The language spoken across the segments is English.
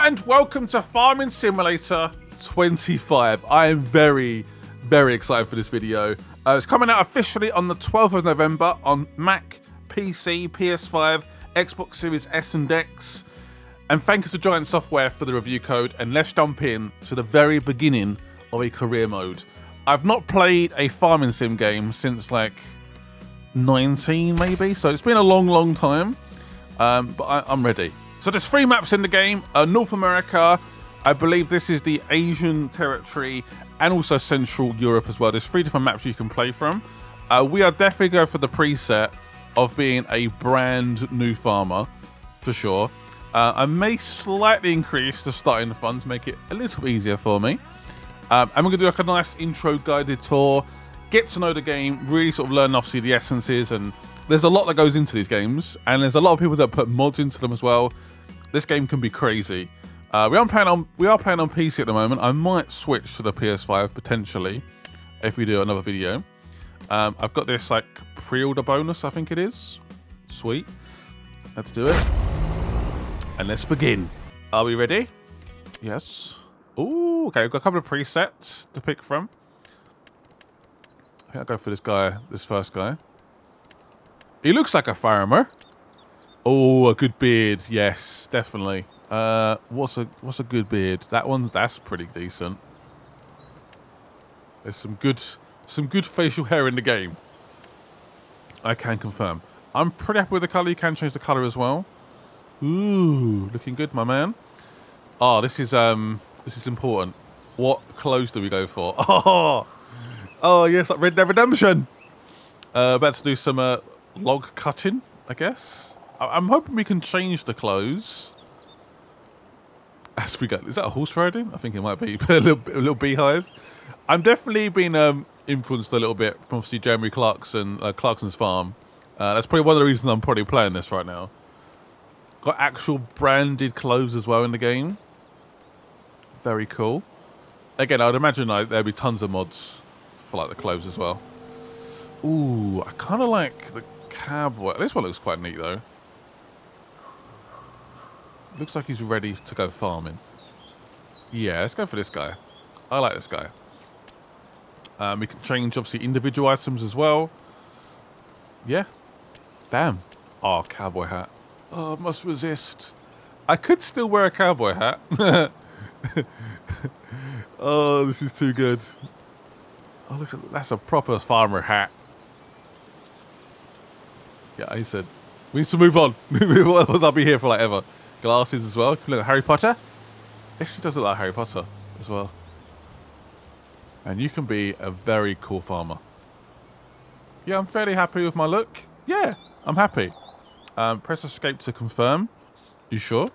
and welcome to Farming Simulator 25. I am very, very excited for this video. It's coming out officially on the 12th of November on Mac, PC, PS5, Xbox Series S and X. And thank you to Giant Software for the review code. And let's jump in to the very beginning of a career mode. I've not played a farming sim game since like 19 maybe, so it's been a long time. But I'm ready. So there's 3 maps in the game. North America, I believe this is the Asian territory, and also Central Europe as well. There's 3 different maps you can play from. We are definitely going for the preset of being a brand new farmer, for sure. I may slightly increase the starting funds, make it a little easier for me. And we're going to do like a nice intro guided tour, get to know the game, really sort of learn obviously the essences, and there's a lot that goes into these games, and there's a lot of people that put mods into them as well. This game can be crazy. We are playing on PC at the moment. I might switch to the PS5 potentially if we do another video. I've got this like pre-order bonus, I think it is. Sweet. Let's do it. And let's begin. Are we ready? Yes. Ooh, okay. We've got a couple of presets to pick from. I think I'll go for this guy, this first guy. He looks like a farmer. Oh, a good beard. Yes, definitely. What's a good beard? That's pretty decent. There's some good facial hair in the game. I can confirm. I'm pretty happy with the color. You can change the color as well. Ooh, looking good, my man. Oh, this is important. What clothes do we go for? Oh yes, like Red Dead Redemption. About to do some log cutting, I guess. I'm hoping we can change the clothes as we go. Is that a horse riding? I think it might be. a little beehive. I'm definitely been influenced a little bit from obviously Jeremy Clarkson's farm. That's probably one of the reasons I'm probably playing this right now. Got actual branded clothes as well in the game. Very cool. Again, I'd imagine there'd be tons of mods for like the clothes as well. Ooh, I kind of like the cowboy. This one looks quite neat though. Looks like he's ready to go farming. Yeah, let's go for this guy. I like this guy. We can change obviously individual items as well. Yeah. Damn. Oh, cowboy hat. Oh, must resist. I could still wear a cowboy hat. Oh, this is too good. Oh, look at that's a proper farmer hat. Yeah, he said we need to move on. Otherwise I'll be here for like ever. Glasses as well. Look at Harry Potter. Actually does look like Harry Potter as well. And you can be a very cool farmer. Yeah, I'm fairly happy with my look. Yeah, I'm happy. Press escape to confirm. You sure?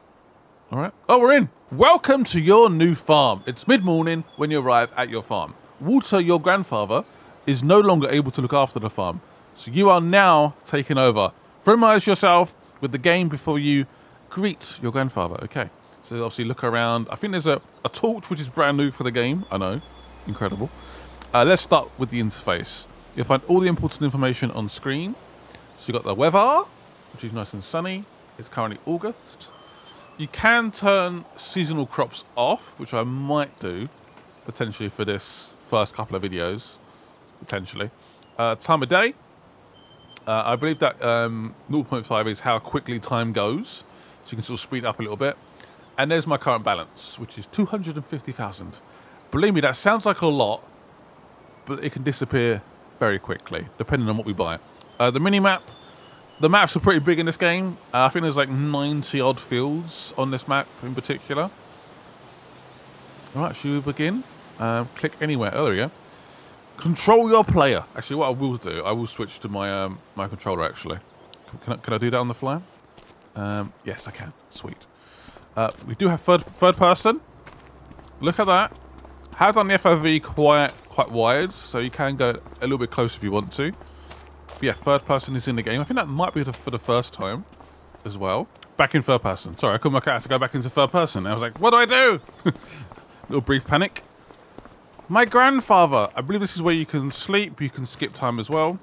All right. Oh, we're in. Welcome to your new farm. It's mid-morning when you arrive at your farm. Walter, your grandfather, is no longer able to look after the farm. So you are now taking over. Familiarize yourself with the game before you greet your grandfather. Okay. So obviously look around. I think there's a torch which is brand new for the game. I know. Incredible. Let's start with the interface. You'll find all the important information on screen. So you've got the weather, which is nice and sunny. It's currently August. You can turn seasonal crops off, which I might do potentially for this first couple of videos. Potentially. Time of day. I believe that 0.5 is how quickly time goes. So you can sort of speed up a little bit. And there's my current balance, which is 250,000. Believe me, that sounds like a lot, but it can disappear very quickly, depending on what we buy. The mini-map. The maps are pretty big in this game. I think there's like 90 odd fields on this map in particular. All right, should we begin? Click anywhere. Oh, there we go. Control your player. Actually, what I will do, I will switch to my my controller. Actually, can I do that on the fly? Yes, I can. Sweet. We do have third person. Look at that. Have done the FOV quite wide, so you can go a little bit closer if you want to. But yeah, third person is in the game. I think that might be for the first time as well. Back in third person. Sorry, I couldn't work out how to go back into third person. I was like, what do I do? Little brief panic. My grandfather. I believe this is where you can sleep. You can skip time as well.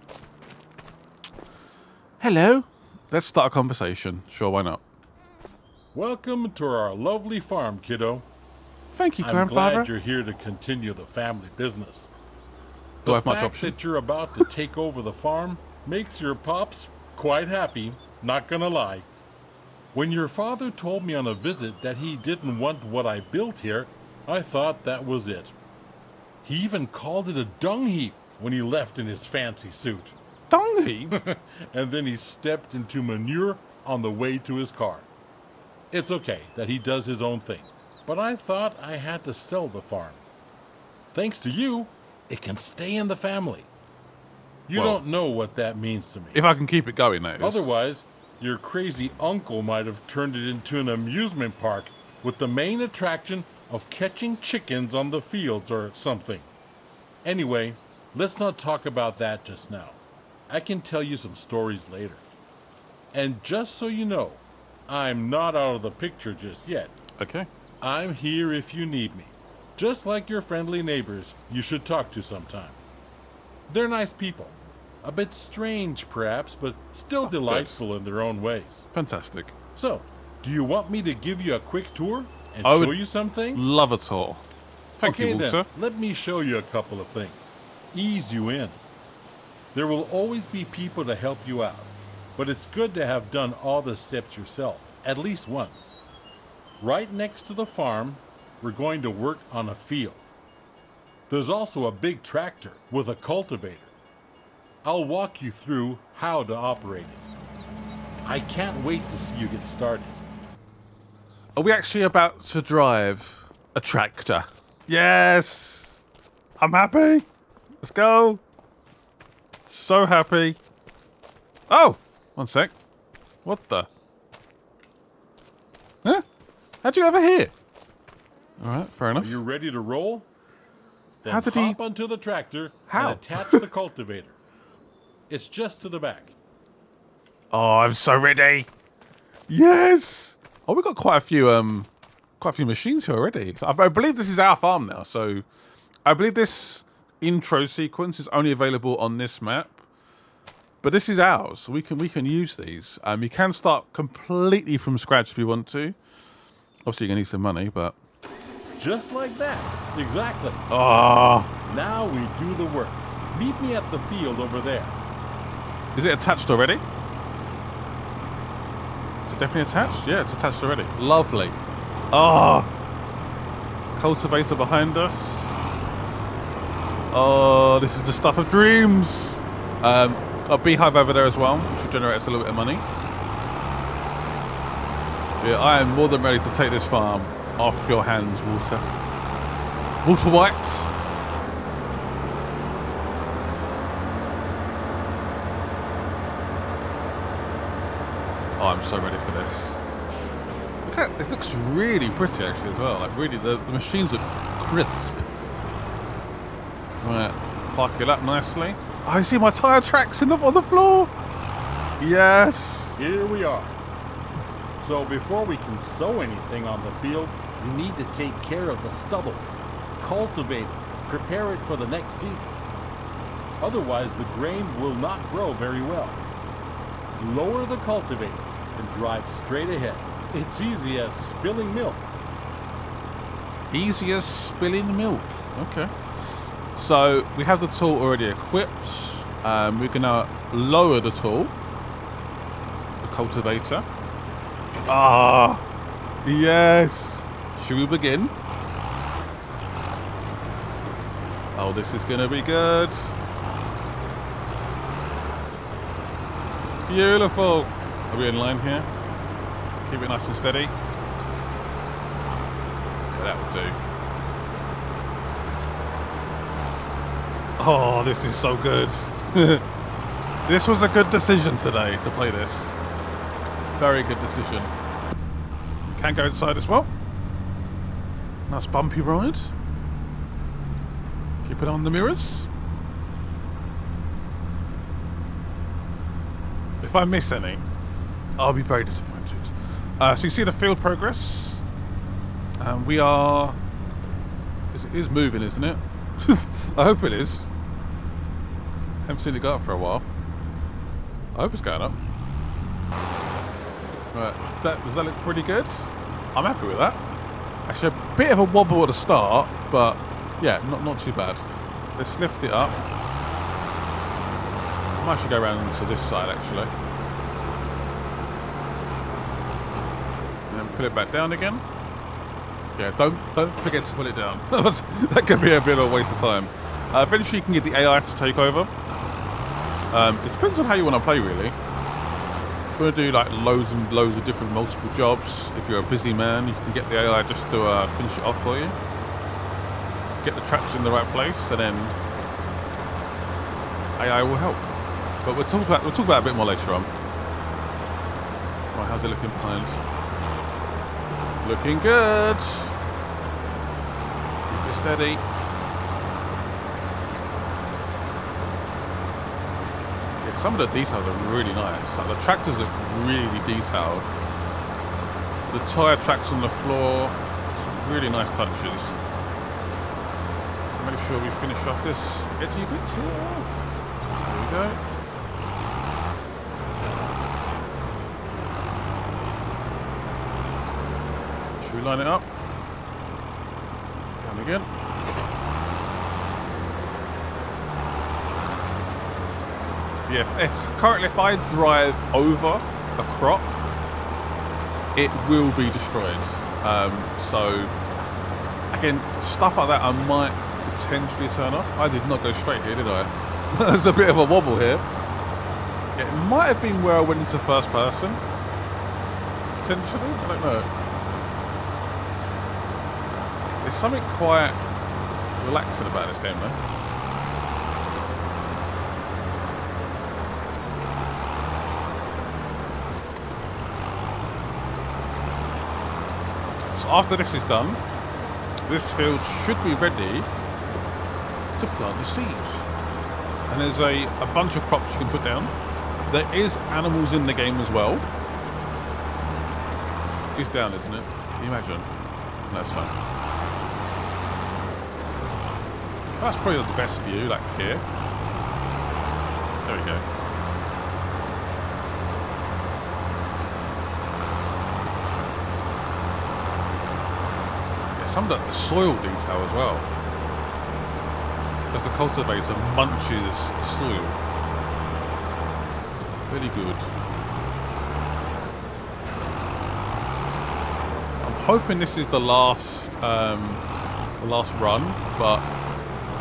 Hello. Let's start a conversation. Sure, why not? Welcome to our lovely farm, kiddo. Thank you, I'm Grandfather. glad you're here to continue the family business. Do I The have much fact option? that you're about to take over the farm makes your pops quite happy, not gonna lie. When your father told me on a visit that he didn't want what I built here, I thought that was it. He even called it a dung heap when he left in his fancy suit. Dung heap? And then he stepped into manure on the way to his car. It's okay that he does his own thing, but I thought I had to sell the farm. Thanks to you, it can stay in the family. You Well, don't know what that means to me. If I can keep it going, that is. Otherwise, your crazy uncle might have turned it into an amusement park with the main attraction of catching chickens on the fields or something. Anyway, let's not talk about that just now. I can tell you some stories later. And just so you know, I'm not out of the picture just yet. Okay. I'm here if you need me. Just like your friendly neighbors you should talk to sometime. They're nice people. A bit strange, perhaps, but still delightful in their own ways. Fantastic. So, do you want me to give you a quick tour and I show would you some things? Love a tour. Thank Okay, you, Walter. then, let me show you a couple of things. Ease you in. There will always be people to help you out, but it's good to have done all the steps yourself, at least once. Right next to the farm, we're going to work on a field. There's also a big tractor with a cultivator. I'll walk you through how to operate it. I can't wait to see you get started. Are we actually about to drive a tractor? Yes! I'm happy. Let's go. So happy. Oh! One sec. What the? Huh? How'd you get over here? Alright, fair enough. Are you ready to roll? Then How did he- hop onto the tractor How? and attach the cultivator. It's just to the back. Oh, I'm so ready. Yes! Oh, we've got quite a few machines here already. So I believe this is our farm now, so I believe this intro sequence is only available on this map. But this is ours, so we can use these. You can start completely from scratch if you want to. Obviously, you're gonna need some money, but Just like that. Exactly. oh, Now we do the work. Meet me at the field over there. is it attached already? Is it definitely attached? Yeah, it's attached already. Lovely. Oh, cultivator behind us. Oh, this is the stuff of dreams. A beehive over there as well, which will generate us a little bit of money. Yeah, I am more than ready to take this farm off your hands, Walter. Walter White. Oh, I'm so ready for this. Look at, it looks really pretty actually as well. Like really, the machines look crisp. Right, park it up nicely. Oh, I see my tyre tracks on the floor. Yes. Here we are. So before we can sow anything on the field, we need to take care of the stubbles, cultivate it, prepare it for the next season. Otherwise, the grain will not grow very well. Lower the cultivator and drive straight ahead. It's easy as spilling milk. Easy as spilling milk. Okay. So we have the tool already equipped. We're gonna lower the tool, the cultivator. Ah, yes. Should we begin? Oh, this is gonna be good. Beautiful. Are we in line here? Keep it nice and steady. Yeah, that will do. Oh, this is so good. This was a good decision today to play this. Very good decision. You can go inside as well. Nice bumpy ride. Keep it on the mirrors. If I miss any, I'll be very disappointed. So you see the field progress. We are... It is moving, isn't it? I hope it is. Haven't seen it go up for a while. I hope it's going up. Right, does that look pretty good? I'm happy with that. Actually, a bit of a wobble at the start, but yeah, not too bad. Let's lift it up. I might actually go around to this side actually. And then put it back down again. Yeah, don't forget to put it down. That could be a bit of a waste of time. Eventually, you can get the AI to take over. It depends on how you want to play, really. If you want to do like loads and loads of different multiple jobs, if you're a busy man, you can get the AI just to finish it off for you. Get the tracks in the right place, and then AI will help. But we'll talk about it a bit more later on. Right, how's it looking behind? Looking good. Keep it steady. Yeah, some of the details are really nice. Like the tractors look really detailed. The tyre tracks on the floor, some really nice touches. Make sure we finish off this edgy bit here. There we go. Should we line it up? Down again. Yeah, currently if I drive over a crop, it will be destroyed. So, again, stuff like that I might potentially turn off. I did not go straight here, did I? There's a bit of a wobble here. It might have been where I went into first person. Potentially, I don't know. There's something quite relaxing about this game, though. So after this is done, this field should be ready to plant the seeds. And there's a bunch of crops you can put down. There is animals in the game as well. It's down, isn't it? Can you imagine? That's fine. That's probably the best view, like here. There we go. Yeah, some of the soil detail as well. As the cultivator munches the soil. Very good. I'm hoping this is the last run, but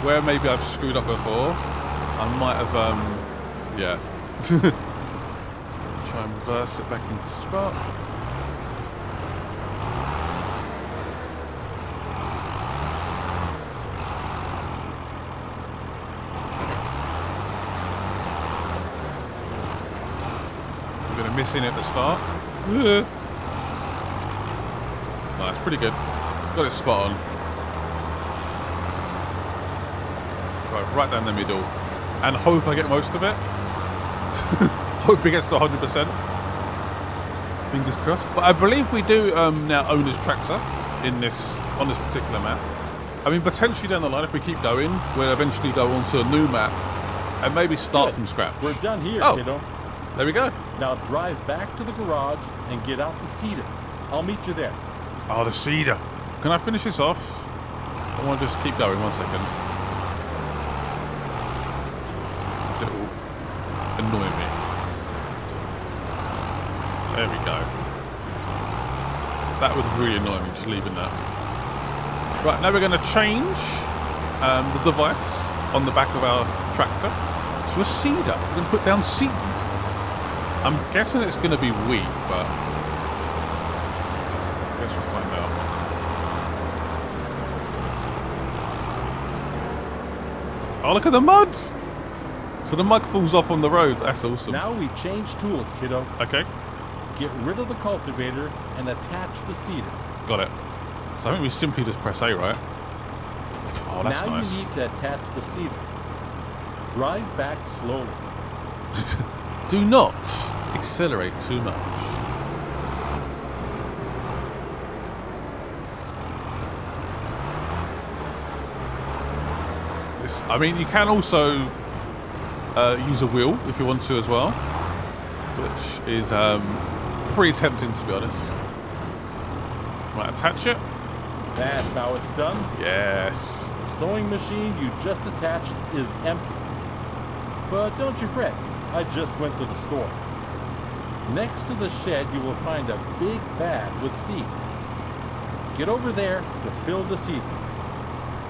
where maybe I've screwed up before, I might have, yeah. Try and reverse it back into spot. Missing at the start. No, it's pretty good. Got it spot on. Right down the middle. And hope I get most of it. Hope it gets to 100%. Fingers crossed. But I believe we do now own this tractor on this particular map. I mean, potentially down the line, if we keep going, we'll eventually go onto a new map and maybe start from scratch. We're done here, kiddo. There we go. Now drive back to the garage and get out the cedar. I'll meet you there. Oh, the cedar. Can I finish this off? I want to just keep going 1 second. It will annoy me. There we go. That would really annoy me, just leaving that. Right, now we're going to change the device on the back of our tractor to a seeder. We're going to put down seed. I'm guessing it's going to be wheat, but I guess we'll find out. Oh, look at the mud! So the mud falls off on the road. That's awesome. Now we change tools, kiddo. Okay. Get rid of the cultivator and attach the seeder. Got it. So I think we simply just press A, right? Oh, that's now nice. Now you need to attach the seeder. Drive back slowly. Do not accelerate too much. I mean, you can also use a wheel if you want to as well, which is pretty tempting, to be honest. Right, attach it. That's how it's done. Yes. The sewing machine you just attached is empty. But don't you fret, I just went to the store. Next to the shed, you will find a big bag with seeds. Get over there to fill the seed.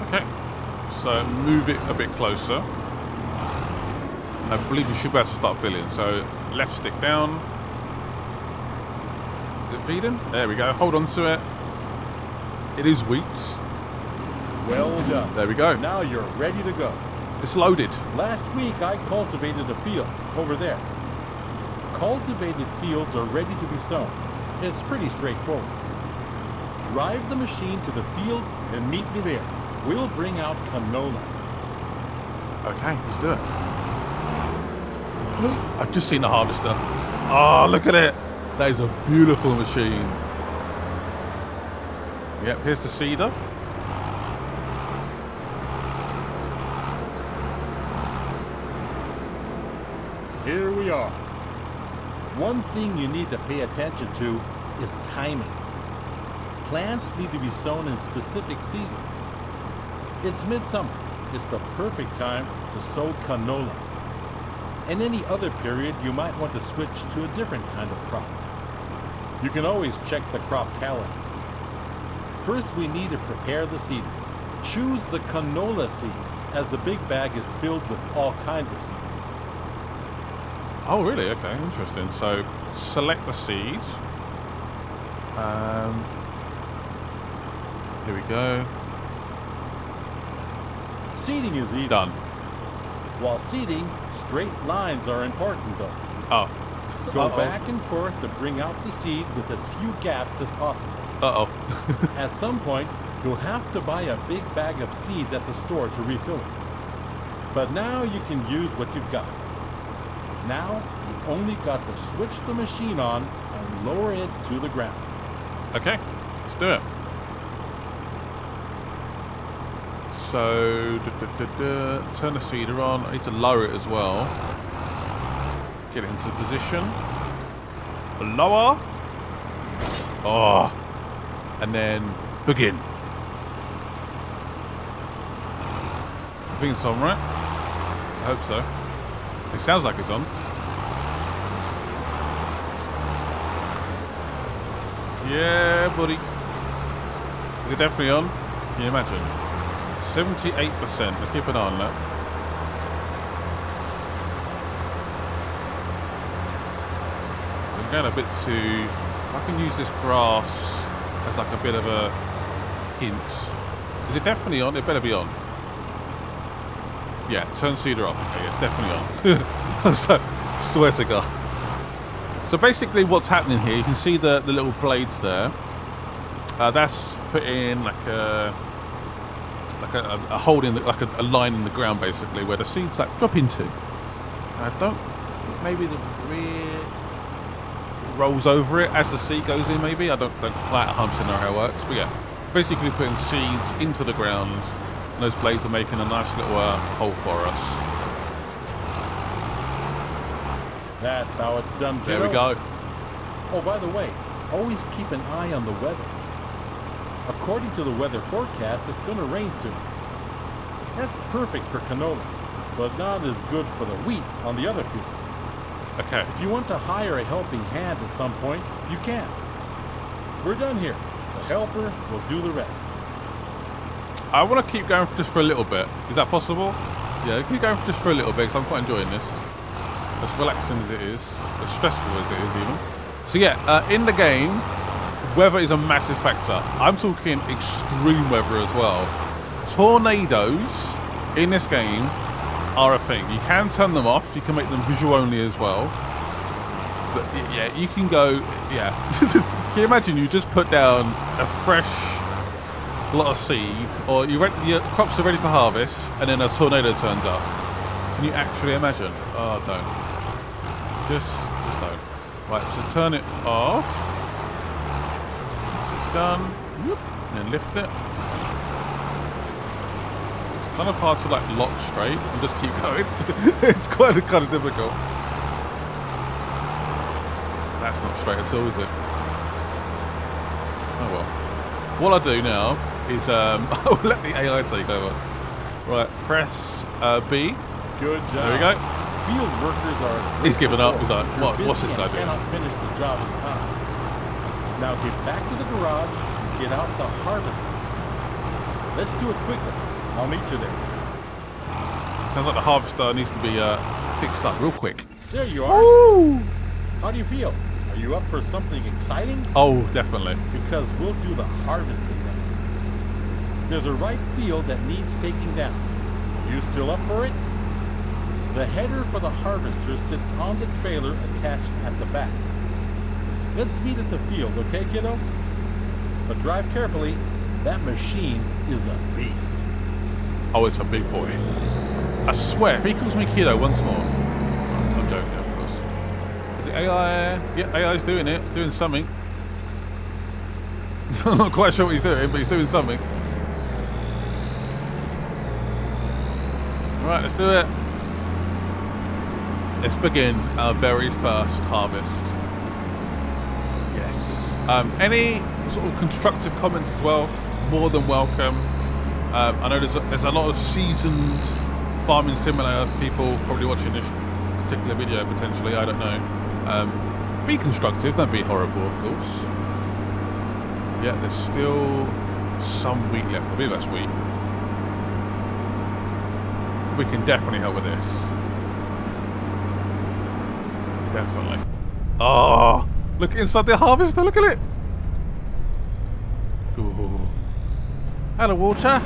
Okay. So move it a bit closer. I believe you should be able to start filling. So left stick down. Is it feeding? There we go. Hold on to it. It is wheat. Well done. There we go. Now you're ready to go. It's loaded. Last week I cultivated a field over there. Cultivated fields are ready to be sown. It's pretty straightforward. Drive the machine to the field and meet me there. We'll bring out canola. Okay, let's do it. I've just seen the harvester. Oh, look at it. That is a beautiful machine. Yep, here's the seeder. Here we are. One thing you need to pay attention to is timing. Plants need to be sown in specific seasons. It's midsummer. It's the perfect time to sow canola. In any other period, you might want to switch to a different kind of crop. You can always check the crop calendar. First, we need to prepare the seed. Choose the canola seeds, as the big bag is filled with all kinds of seeds. Oh, really? Okay, interesting. So select the seed. Here we go. Seeding is easy. Done. While seeding, straight lines are important though. Oh. Go back and forth to bring out the seed with as few gaps as possible. Uh-oh. At some point, you'll have to buy a big bag of seeds at the store to refill it. But now you can use what you've got. Now, you've only got to switch the machine on and lower it to the ground. Okay, let's do it. So, turn the seeder on. I need to lower it as well. Get it into position. Lower. Oh. And then begin. I think it's on, right? I hope so. It sounds like it's on. Yeah, buddy. Is it definitely on? Can you imagine? 78%. Let's keep an eye on that. I'm going a bit too... I can use this grass as like a bit of a hint. Is it definitely on? It better be on. Yeah, turn seeder off. Okay, it's definitely on. So, swear to God. So basically what's happening here, you can see the little blades there. That's putting like a hole in, like a line in the ground basically, where the seeds like drop into. I don't, maybe the rear rolls over it as the seed goes in maybe. I don't quite 100% know how it works, but yeah. Basically putting seeds into the ground. And those blades are making a nice little hole for us. That's how it's done, kiddo. There we go. Oh, by the way, always keep an eye on the weather. According to the weather forecast, it's going to rain soon. That's perfect for canola, but not as good for the wheat on the other field. Okay. If you want to hire a helping hand at some point, you can. We're done here. The helper will do the rest. I want to keep going for just for a little bit. Is that possible? Yeah, keep going for just for a little bit because I'm quite enjoying this. As relaxing as it is, as stressful as it is even. So yeah, in the game, weather is a massive factor. I'm talking extreme weather as well. Tornadoes in this game are a thing. You can turn them off. You can make them visual only as well. But yeah, you can go, yeah. Can you imagine you just put down a fresh lot of seed, or your crops are ready for harvest, and then a tornado turns up. Can you actually imagine? Oh, don't. Just don't. Right, so turn it off. Once it's done, whoop, and then lift it. It's kind of hard to like lock straight and just keep going. It's kind of difficult. That's not straight at all, is it? Oh well. What I'll do now is I'll let the AI take over. Right, press B. Good job. There we go. Field workers are. He's given up. He's support like, if you're "What- what's busy this guy and doing?" Cannot finish the job in time. Now get back to the garage and get out the harvester. Let's do it quickly. I'll meet you there. Sounds like the harvester needs to be fixed up real quick. There you are. Woo! How do you feel? Are you up for something exciting? Oh, definitely. Because we'll do the harvesting next. There's a ripe field that needs taking down. You still up for it? The header for the harvester sits on the trailer attached at the back. Let's meet at the field, okay, kiddo? But drive carefully. That machine is a beast. Oh, it's a big boy. I swear, if he calls me kiddo once more, I'm joking, of course. Is it AI? Yeah, AI's doing it, doing something. I'm not quite sure what he's doing, but he's doing something. Right, let's do it. Let's begin our very first harvest. Yes. Any sort of constructive comments as well, more than welcome. I know there's a lot of seasoned farming simulator people probably watching this particular video potentially, I don't know. Be constructive, don't be horrible, of course. Yeah, there's still some wheat left. I believe that's wheat. We can definitely help with this. Definitely. Oh, look inside the harvester, look at it. Ooh. Hello, water.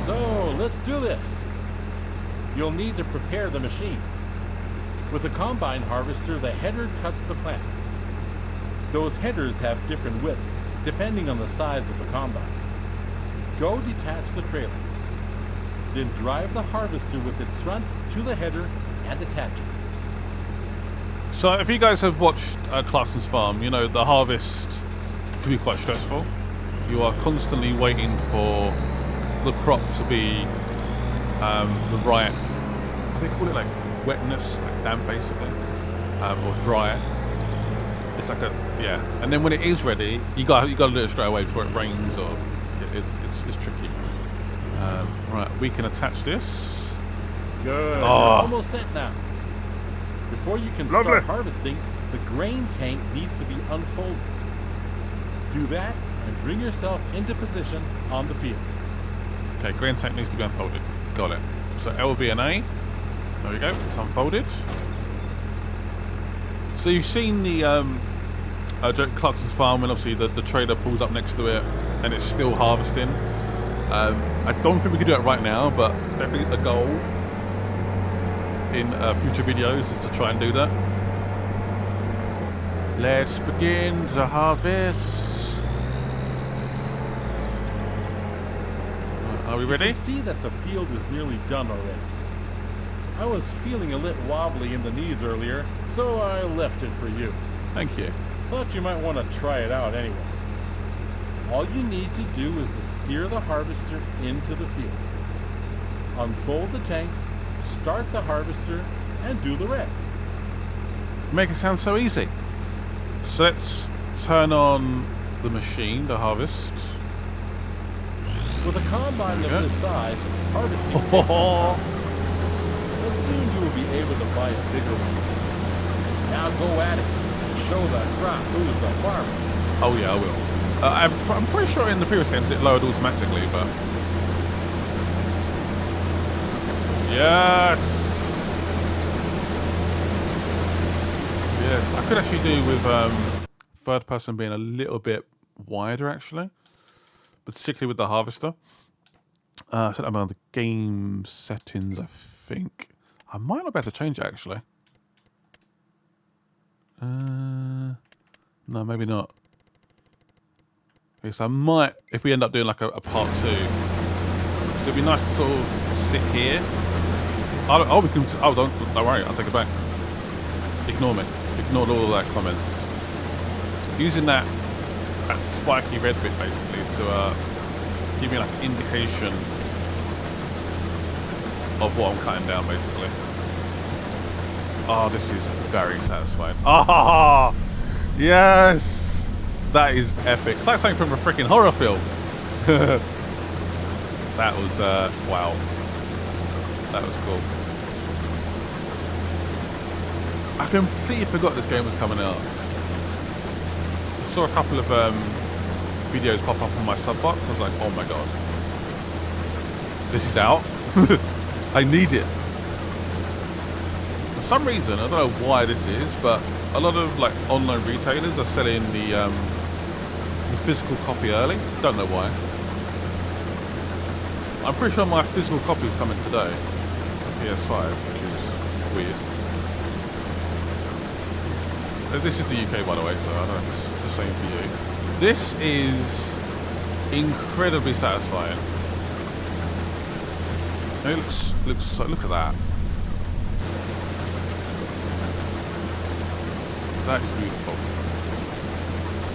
So, let's do this. You'll need to prepare the machine. With a combine harvester, the header cuts the plants. Those headers have different widths, depending on the size of the combine. Go detach the trailer. Then drive the harvester with its front to the header and attach it. So if you guys have watched Clarkson's farm, you know the harvest can be quite stressful. You are constantly waiting for the crop to be the right, I think call it like wetness, like damp basically, or dry. It's like yeah. And then when it is ready, you got to do it straight away before it rains or it's tricky. Right, we can attach this. Good. Oh. You're almost set now. Before you can Lovely. start harvesting, the grain tank needs to be unfolded. Do that and bring yourself into position on the field. Okay, grain tank needs to be unfolded. Got it. So L, B, and A. There we go. It's unfolded. So you've seen the Clarkson's farm, and obviously the trailer pulls up next to it, and it's still harvesting. I don't think we can do it right now, but definitely the goal in future videos is to try and do that. Let's begin the harvest. Are we ready? You can see that the field is nearly done already. I was feeling a little wobbly in the knees earlier, so I left it for you. Thank you. Thought you might want to try it out anyway. All you need to do is to steer the harvester into the field. Unfold the tank, start the harvester, and do the rest. Make it sound so easy. So let's turn on the machine, the harvest. With a combine of Yeah. this size, harvesting takes some time. But soon you will be able to buy a bigger one. Now go at it and show the crop who's the farmer. Oh yeah, I will. I'm pretty sure in the previous games it lowered automatically, but yes, yeah. I could actually do with third person being a little bit wider actually, but particularly with the harvester. Set up on the game settings, I think. I might not be able to change it actually. No, maybe not. Okay, so I might, if we end up doing like a part 2, it'd be nice to sort of sit here. Oh, we can. Oh, don't worry. I'll take it back. Ignore me. Ignore all of that comments. Using that spiky red bit basically to give me like an indication of what I'm cutting down basically. Oh, this is very satisfying. Ah, yes, that is epic. It's like something from a freaking horror film. That was wow. That was cool. I completely forgot this game was coming out. I saw a couple of videos pop up on my sub box. I was like, oh my god, this is out. I need it. For some reason, I don't know why this is, but a lot of like online retailers are selling the physical copy early. Don't know why. I'm pretty sure my physical copy is coming today, PS5, which is weird. This is the UK, by the way, so I don't know if it's the same for you. This is incredibly satisfying. It looks so, look at that. That is beautiful.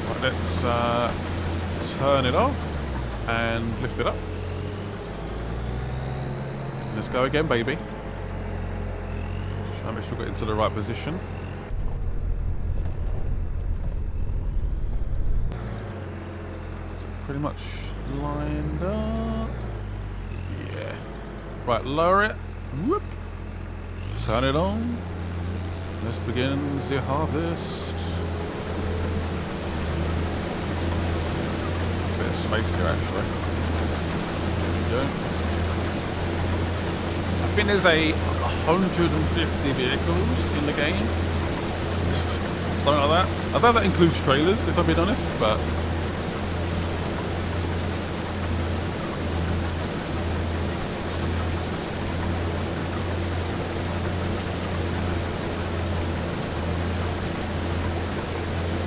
Right, let's turn it off and lift it up. Let's go again, baby. Try and make sure we get into the right position. Pretty much lined up. Yeah. Right, lower it. Whoop. Turn it on. This begins the harvest. A bit of space here, actually. There we go. I think there's 150 vehicles in the game. Something like that. I thought that includes trailers, if I'm being honest, but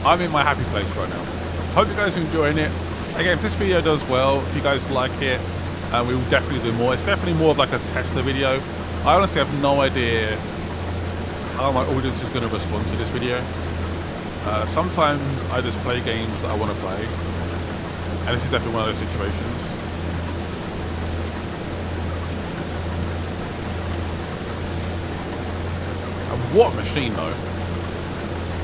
I'm in my happy place right now. Hope you guys are enjoying it. Again, if this video does well, if you guys like it, we will definitely do more. It's definitely more of like a tester video. I honestly have no idea how my audience is going to respond to this video. Sometimes I just play games that I want to play, and this is definitely one of those situations. And what a machine though.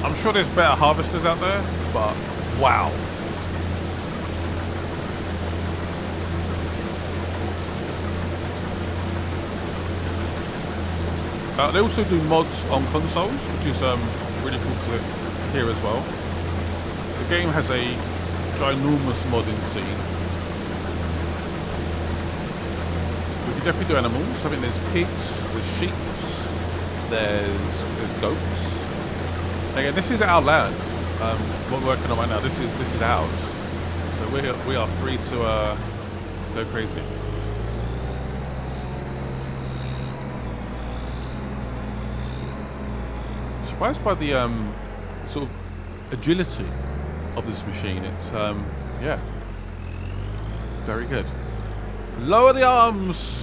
I'm sure there's better harvesters out there, but wow. They also do mods on consoles, which is really cool to hear as well. The game has a ginormous modding scene. We can definitely do animals. I think there's pigs, there's sheep, there's goats. Again, this is our land. What we're working on right now, this is ours. So we are free to go crazy. Surprised by the sort of agility of this machine. It's yeah, very good. Lower the arms.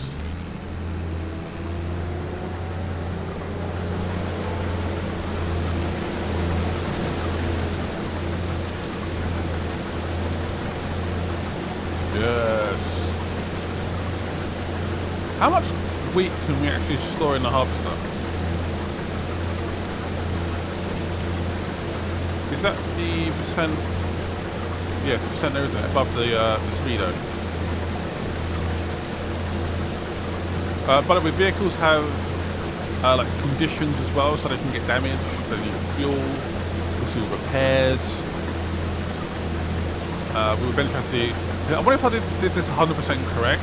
Yes. How much wheat can we actually store in the harvester? Is that the percent? Yeah, the percent there, isn't it? Above the speedo. By the way, vehicles have like conditions as well, so they can get damaged. They need fuel, also repairs. We will eventually have to. I wonder if I did this 100% correct.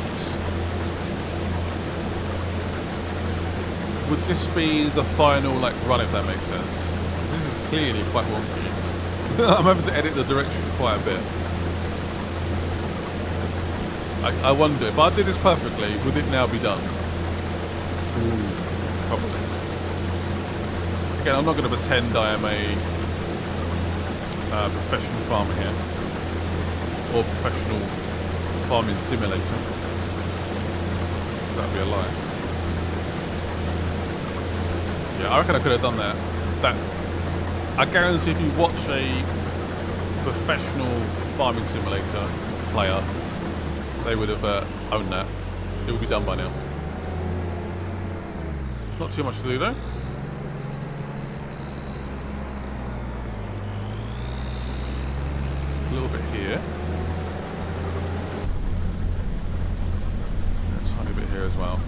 Would this be the final like run, if that makes sense? This is clearly quite wonky. I'm having to edit the direction quite a bit. I wonder if I did this perfectly, would it now be done? Ooh, probably. Again, I'm not going to pretend I am a professional farmer here. Or professional farming simulator. That'd be a lie. Yeah, I reckon I could have done that. I guarantee if you watch a professional farming simulator player, they would have owned that. It would be done by now. Not too much to do though. little bit here. A tiny bit here as well.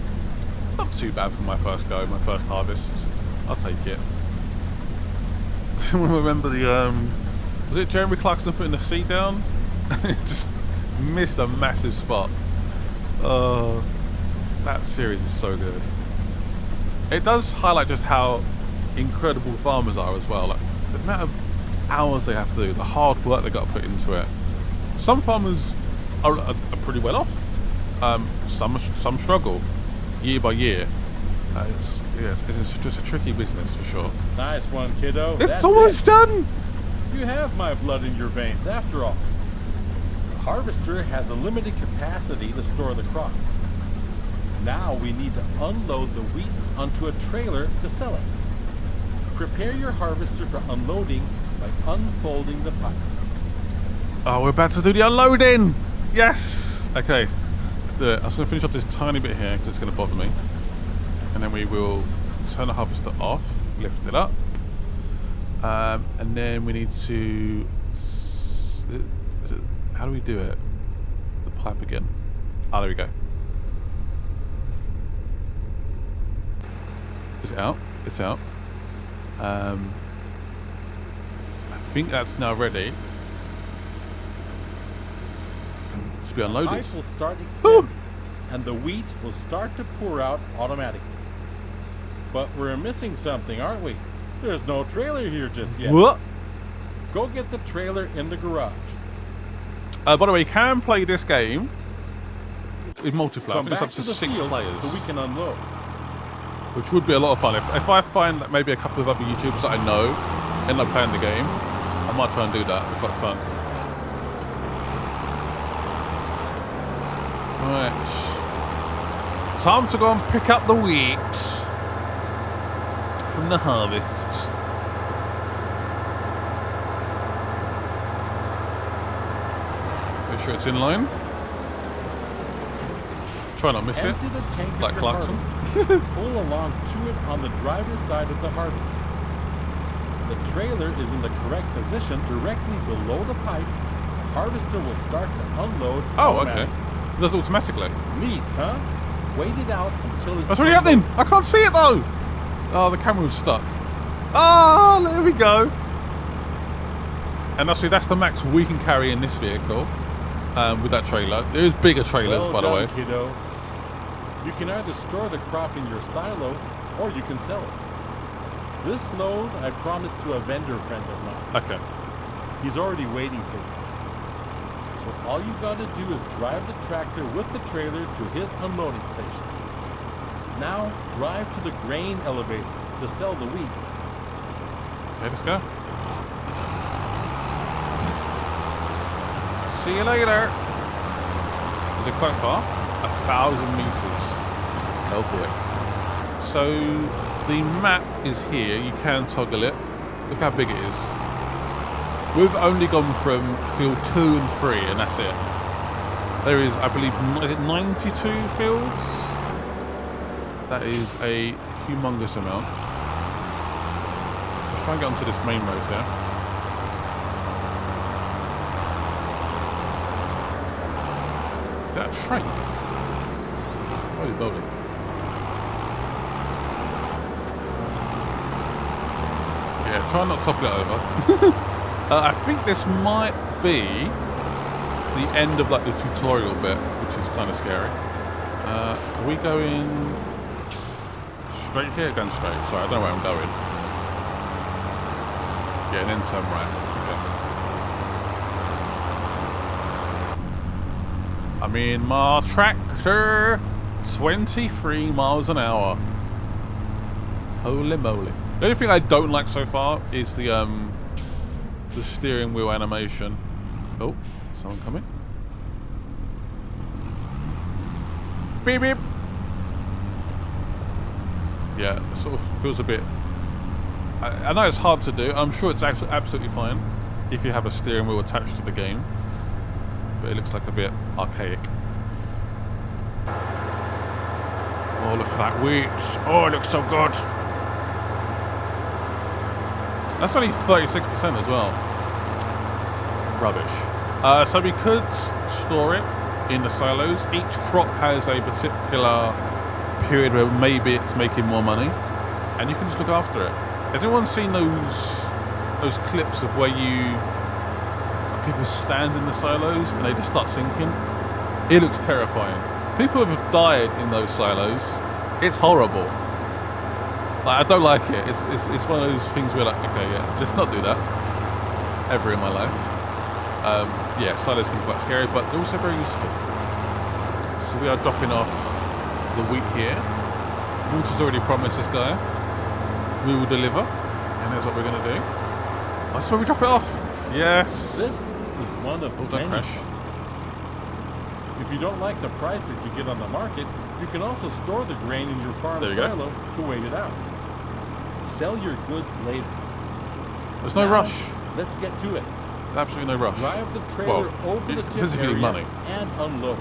Not too bad for my first go, my first harvest. I'll take it. Remember the was it Jeremy Clarkson putting the seed down? Just missed a massive spot. Oh, that series is so good. It does highlight just how incredible farmers are as well. Like the amount of hours they have to do, the hard work they got to put into it. Some farmers are pretty well off. Some struggle year by year. It's just a tricky business for sure. Nice one, kiddo. It's almost done. You have my blood in your veins, after all. The harvester has a limited capacity to store the crop. Now we need to unload the wheat onto a trailer to sell it. Prepare your harvester for unloading by unfolding the pipe. Oh, we're about to do the unloading. Yes. Okay, let's do it. I'm just going to finish off this tiny bit here because it's going to bother me. And then we will turn the harvester off, lift it up. And then we need to... how do we do it? The pipe again. Ah, there we go. Is it out? It's out. I think that's now ready. To be unloaded. The pipe will start extending, and the wheat will start to pour out automatically. But we're missing something, aren't we? There's no trailer here just yet. What? Go get the trailer in the garage. By the way, you can play this game in multiplayer. Come It's back up to to the 6 field players. so we can unload. Which would be a lot of fun. If I find that maybe a couple of other YouTubers that I know end up playing the game, I might try and do that. It's quite fun. Right. Time to go and pick up the wheat from the harvest. Make sure it's in line. Try not miss it. Empty the tank Like of your Clarkson. harvester. Pull along to it on the driver's side of the harvester. The trailer is in the correct position directly below the pipe. The harvester will start to unload. Oh, okay. It does automatically. Neat, huh? Wait it out until it's... That's already happening. I can't see it though. Oh, the camera was stuck. Oh, there we go. And actually, that's the max we can carry in this vehicle with that trailer. There's bigger trailers, Well by the done, way. Kiddo. You can either store the crop in your silo or you can sell it. This load I promised to a vendor friend of mine. Okay. He's already waiting for you. So all you gotta do is drive the tractor with the trailer to his unloading station. Now drive to the grain elevator to sell the wheat. Okay, let's go. See you later. Is it quite far? 1,000 meters. Oh boy. So the map is here. You can toggle it. Look how big it is. We've only gone from field 2 and 3, and that's it. There is, I believe, is it 92 fields? That is a humongous amount. Let's try and get onto this main road here. Is that a train? Holy moly. Yeah, try not to topple it over. I think this might be the end of like the tutorial bit, which is kind of scary. Are we going straight here? Going straight. Sorry, I don't know where I'm going. Yeah, and then turn right. Okay. I'm in my tractor. 23 miles an hour. Holy moly. The only thing I don't like so far is the steering wheel animation. Oh, someone coming. Beep beep. Yeah, it sort of feels a bit... I know it's hard to do. I'm sure it's absolutely fine if you have a steering wheel attached to the game. But it looks like a bit archaic. Oh, look at that wheat. Oh, it looks so good. That's only 36% as well. Rubbish. So we could store it in the silos. Each crop has a particular period where maybe it's making more money, and you can just look after it. Has anyone seen those clips of where people stand in the silos and they just start sinking? It looks terrifying. People have died in those silos. It's horrible. Like, I don't like it. It's one of those things where, like, okay, yeah, let's not do that ever in my life. Yeah, silos can be quite scary, but they're also very useful. So we are dropping off the wheat here. Water's already promised this guy we will deliver, and that's what we're going to do. That's where we drop it off. Yes. This is one of Don't many. crash. If you don't like the prices you get on the market, you can also store the grain in your farm There you go. silo to wait it out. Sell your goods later. There's no Now, rush. Let's get to it. Absolutely no rush. Drive the trailer over the tip depends if you need area money. and unload.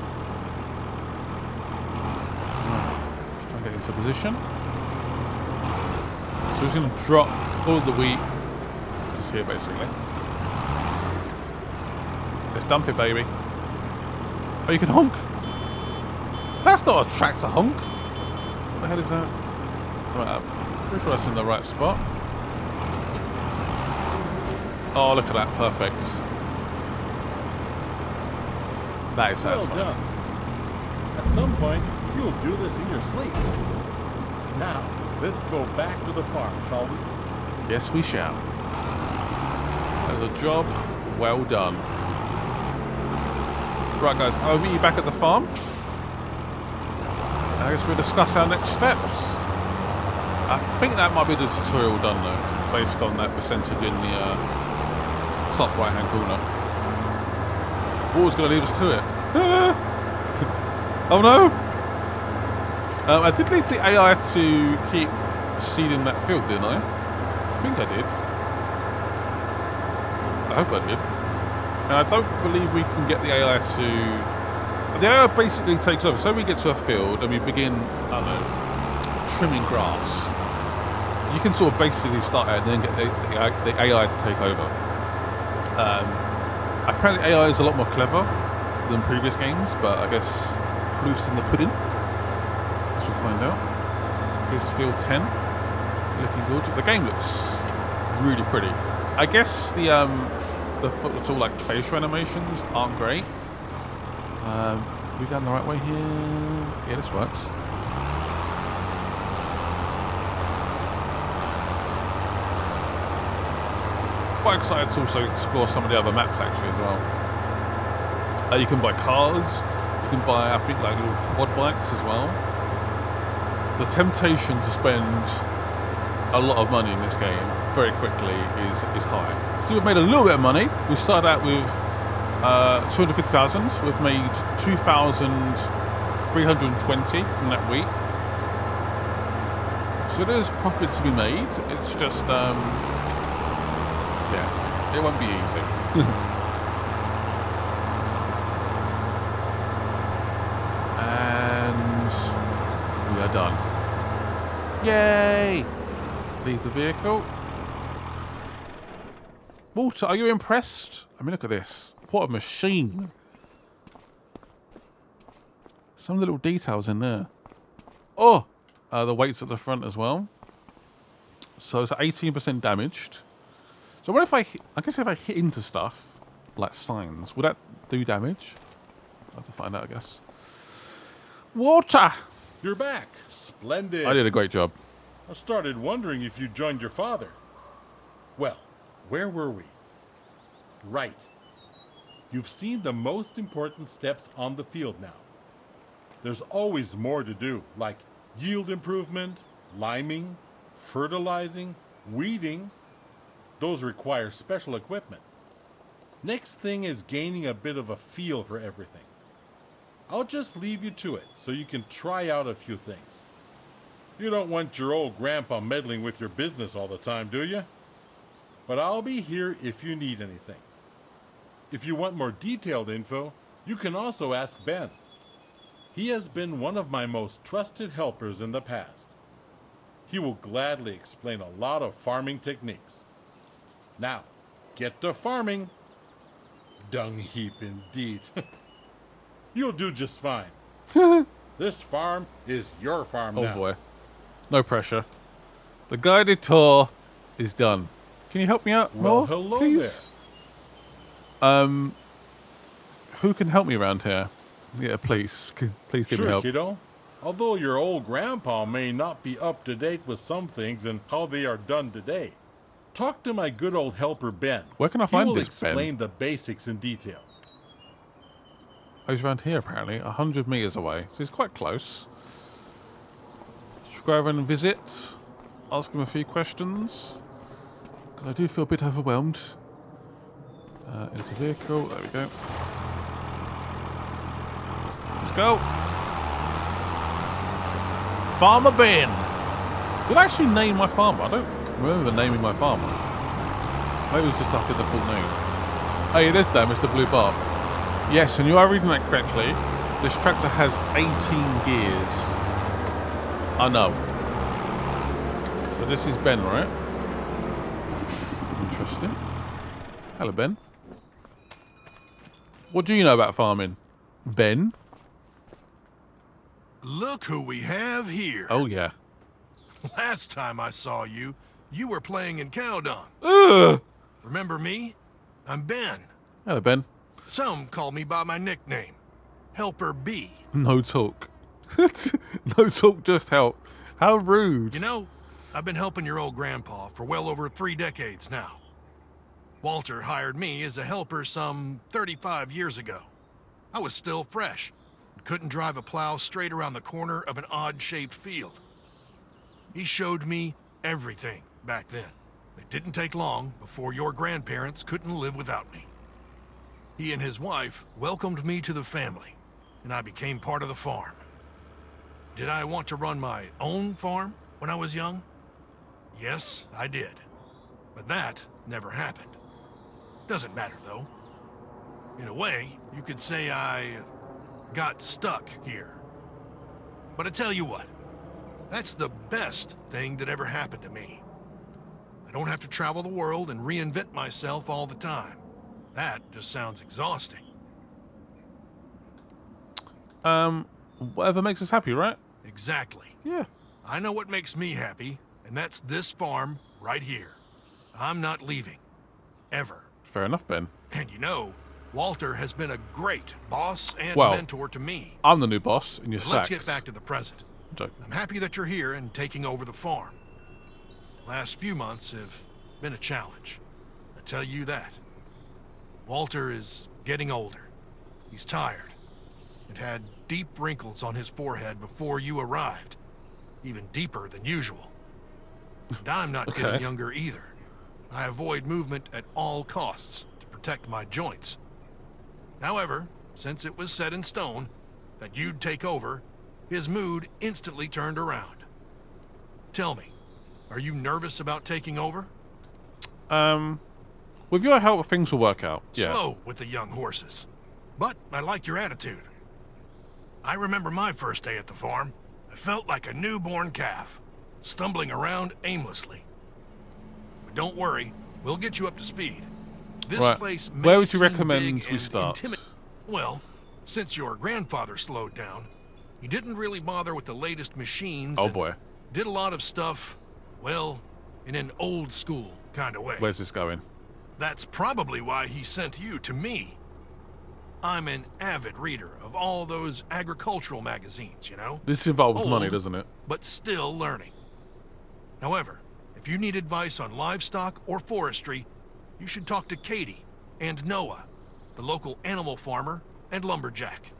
Try and get into position. So we're just going to drop all of the wheat just here, basically. Let's dump it, baby. Oh, you can honk. That's not a tractor honk. What the hell is that? Right, I'm pretty sure that's in the right spot. Oh, look at that. Perfect. That is Well satisfying. done. At some point, you'll do this in your sleep. Now, let's go back to the farm, shall we? Yes, we shall. That was a job well done. Right, guys, I'll meet you back at the farm. I guess we'll discuss our next steps. I think that might be the tutorial done, though, based on that percentage in the top right-hand corner. Water's going to lead us to it. Oh, no! I did leave the AI to keep seeding that field, didn't I? I think I did. I hope I did. And I don't believe we can get the AI to... The AI basically takes over. So we get to a field and we begin, I don't know, trimming grass. You can sort of basically start out and then get the AI to take over. Apparently AI is a lot more clever than previous games, but I guess proof's in the pudding. As we'll find out. Here's field 10. Looking good. The game looks really pretty. I guess the sort of like facial animations aren't great. We going the right way here? Yeah, this works. Quite excited to also explore some of the other maps actually as well. You can buy cars. You can buy, I think, like little quad bikes as well. The temptation to spend a lot of money in this game very quickly is high. So we've made a little bit of money. We started out with 250,000. We've made 2,320 from that wheat. So there's profits to be made. It's just, yeah, it won't be easy. And we are done. Yay! Leave the vehicle. Walter, are you impressed? I mean, look at this. What a machine. Some little details in there. Oh! The weights at the front as well. So it's 18% damaged. So what if I guess if I hit into stuff, like signs, would that do damage? I'll have to find out, I guess. Water! You're back. Splendid. I did a great job. I started wondering if you joined your father. Well, where were we? Right. You've seen the most important steps on the field now. There's always more to do, like yield improvement, liming, fertilizing, weeding. Those require special equipment. Next thing is gaining a bit of a feel for everything. I'll just leave you to it so you can try out a few things. You don't want your old grandpa meddling with your business all the time, do you? But I'll be here if you need anything. If you want more detailed info, you can also ask Ben. He has been one of my most trusted helpers in the past. He will gladly explain a lot of farming techniques. Now, get to farming. Dung heap indeed. You'll do just fine. This farm is your farm Oh now. boy. No pressure. The guided tour is done. Can you help me out Well, more, hello please? Who can help me around here? Yeah, please. Please give me Sure, help. kiddo. Although your old grandpa may not be up to date with some things and how they are done today, talk to my good old helper Ben. Where can I He find will this Ben? explain the basics in detail. Oh, he's around here apparently, 100 meters away. So he's quite close. Should we go over and visit? Ask him a few questions. Because I do feel a bit overwhelmed. Into vehicle. There we go. Let's go. Farmer Ben. Did I actually name my farmer? I don't remember naming my farmer. Maybe it's just up in the full name. Oh, it is there, Mr. Blue Bar. Yes, and you are reading that correctly. This tractor has 18 gears. I know. So this is Ben, right? Interesting. Hello, Ben. What do you know about farming, Ben? Look who we have here. Oh, yeah. Last time I saw you, you were playing in cow dung. Ugh. Remember me? I'm Ben. Hello, Ben. Some call me by my nickname, Helper B. No talk. No talk, just help. How rude. You know, I've been helping your old grandpa for well over 3 decades now. Walter hired me as a helper some 35 years ago. I was still fresh and couldn't drive a plow straight around the corner of an odd-shaped field. He showed me everything back then. It didn't take long before your grandparents couldn't live without me. He and his wife welcomed me to the family, and I became part of the farm. Did I want to run my own farm when I was young? Yes, I did. But that never happened. Doesn't matter, though. In a way, you could say I got stuck here. But I tell you what, that's the best thing that ever happened to me. I don't have to travel the world and reinvent myself all the time. That just sounds exhausting. Whatever makes us happy, right? Exactly. Yeah. I know what makes me happy, and that's this farm right here. I'm not leaving. Ever. Fair enough, Ben. And you know, Walter has been a great boss and Well, mentor to me. I'm the new boss, and you're But let's sacked. get back to the present. I'm joking. I'm happy that you're here and taking over the farm. The last few months have been a challenge. I tell you that. Walter is getting older. He's tired and had deep wrinkles on his forehead before you arrived, even deeper than usual. And I'm not Okay. getting younger either. I avoid movement at all costs to protect my joints. However, since it was set in stone that you'd take over, his mood instantly turned around. Tell me, are you nervous about taking over? With your help, things will work out. Yeah. Slow with the young horses. But I like your attitude. I remember my first day at the farm. I felt like a newborn calf, stumbling around aimlessly. But don't worry, we'll get you up to speed. This Right. place may Where would you seem recommend big we and start? Well, since your grandfather slowed down, he didn't really bother with the latest machines. Oh and boy. Did a lot of stuff, well, in an old school kind of way. Where's this going? That's probably why he sent you to me. I'm an avid reader of all those agricultural magazines, you know? This involves money, Old, doesn't it? But still learning. However, if you need advice on livestock or forestry, you should talk to Katie and Noah, the local animal farmer and lumberjack.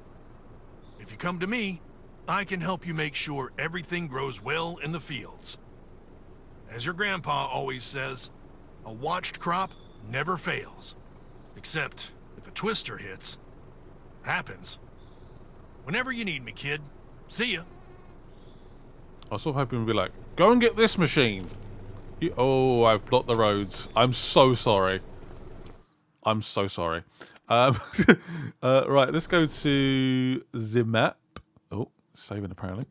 If you come to me, I can help you make sure everything grows well in the fields. As your grandpa always says, a watched crop never fails. Except if a twister hits. Happens. Whenever you need me, kid. See ya. I was sort of hoping we'd be like, go and get this machine. Oh, I've blocked the roads. I'm so sorry. I'm so sorry. Right, let's go to the map. Oh, saving apparently.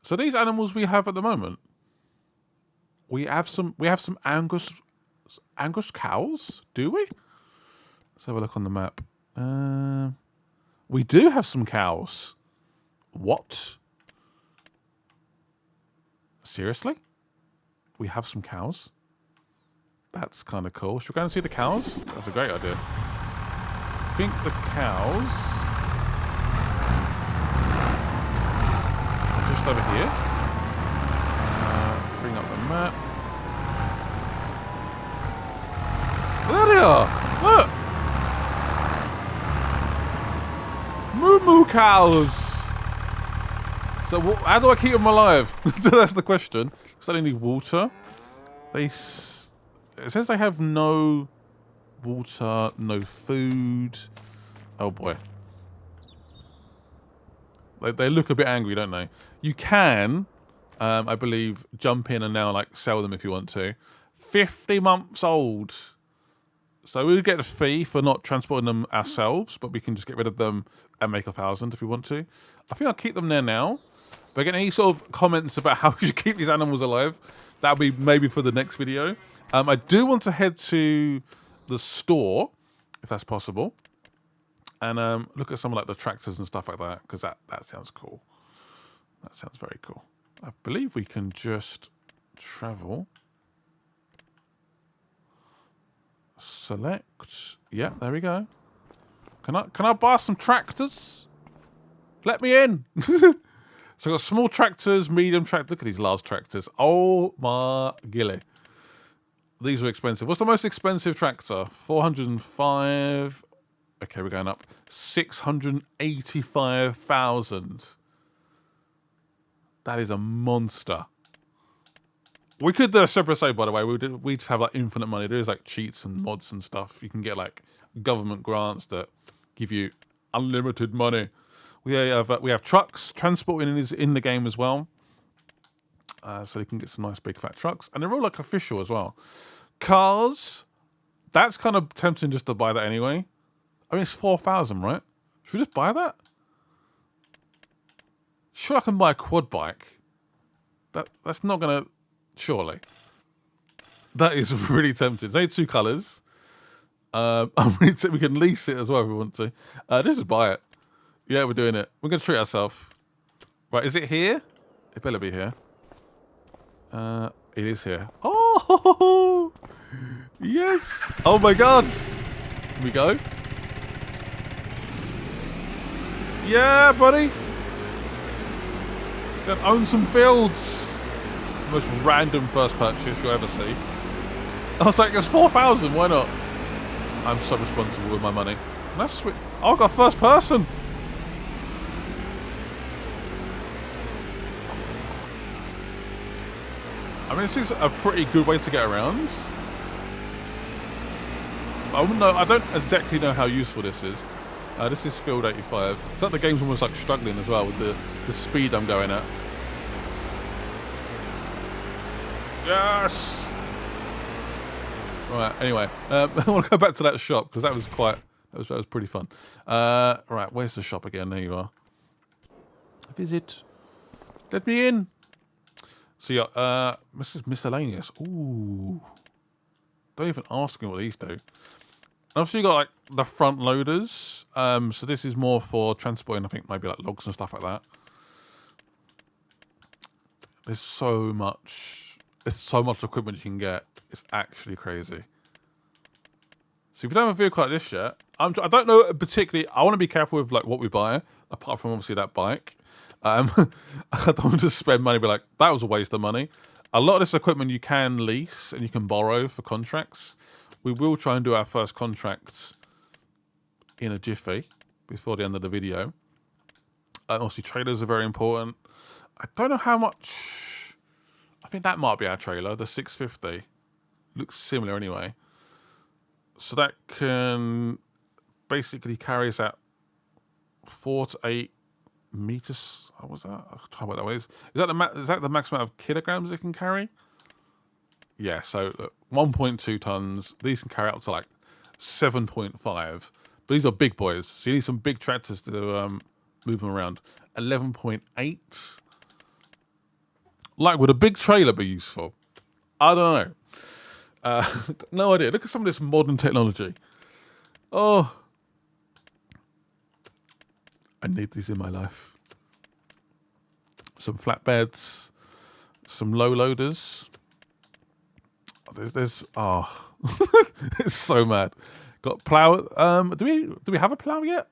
So these animals we have at the moment. We have some Angus cows, do we? Let's have a look on the map. We do have some cows. What? Seriously? We have some cows? That's kind of cool. Should we go and see the cows? That's a great idea. I think the cows are just over here. Bring up the map. There they are! Look! Moo moo cows! So how do I keep them alive? That's the question. Because they need water. It says they have no water, no food. Oh boy. They look a bit angry, don't they? You can, I believe, jump in and now like sell them if you want to. 50 months old. So we would get a fee for not transporting them ourselves, but we can just get rid of them and make 1,000 if we want to. I think I'll keep them there now. But again, any sort of comments about how we should keep these animals alive, that'll be maybe for the next video. I do want to head to the store, if that's possible, and look at some of like the tractors and stuff like that, because that sounds cool. That sounds very cool. I believe we can just travel. Select. Yeah, there we go. Can I buy some tractors? Let me in. So I've got small tractors, medium tractors. Look at these large tractors. Oh my gilly. These are expensive. What's the most expensive tractor? 405. Okay, we're going up. 685,000. That is a monster. We could do a separate save, by the way. We just have like infinite money. There's like cheats and mods and stuff. You can get like government grants that give you unlimited money. We have trucks. Transporting is in the game as well. So you can get some nice big fat trucks. And they're all like official as well. Cars. That's kind of tempting just to buy that anyway. I mean, it's 4,000, right? Should we just buy that? Sure, I can buy a quad bike. That's not going to... Surely. That is really tempting. It's only 2 colours. We can lease it as well if we want to. Let's just buy it. Yeah, we're doing it. We're going to treat ourselves. Right, is it here? It better be here. It is here. Oh! Yes! Oh my god! Here we go. Yeah, buddy! Gonna own some fields! The most random first purchase you'll ever see. I was like, it's 4,000, why not? I'm so responsible with my money. That's sweet. Oh, I got first person! I mean, this is a pretty good way to get around. I don't exactly know how useful this is. This is field 85. It's like the game's almost like struggling as well with the speed I'm going at. Yes! Right, anyway. I want to go back to that shop because that was pretty fun. Right, where's the shop again? There you are. Visit. Let me in. So yeah, this is miscellaneous. Ooh. Don't even ask me what these do. Obviously you got like the front loaders. So this is more for transporting, I think maybe like logs and stuff like that. There's so much equipment you can get. It's actually crazy. So if you don't have a vehicle like this yet, I don't know particularly. I want to be careful with like what we buy, apart from obviously that bike. I don't want to spend money, be like, that was a waste of money. A lot of this equipment you can lease and you can borrow for contracts. We will try and do our first contract in a jiffy before the end of the video. Obviously, trailers are very important. I don't know how much. I think that might be our trailer, the 650. Looks similar anyway. So that can basically carry us at 4 to 8 meters. What was that? I'll try what that was. Is that the maximum of kilograms it can carry? Yeah, so look, 1.2 tons. These can carry up to like 7.5. But these are big boys. So you need some big tractors to move them around. 11.8. Like, would a big trailer be useful? I don't know. No idea. Look at some of this modern technology. Oh, I need these in my life. Some flatbeds, some low loaders. There's oh, it's so mad. Got plow. Do we have a plow yet?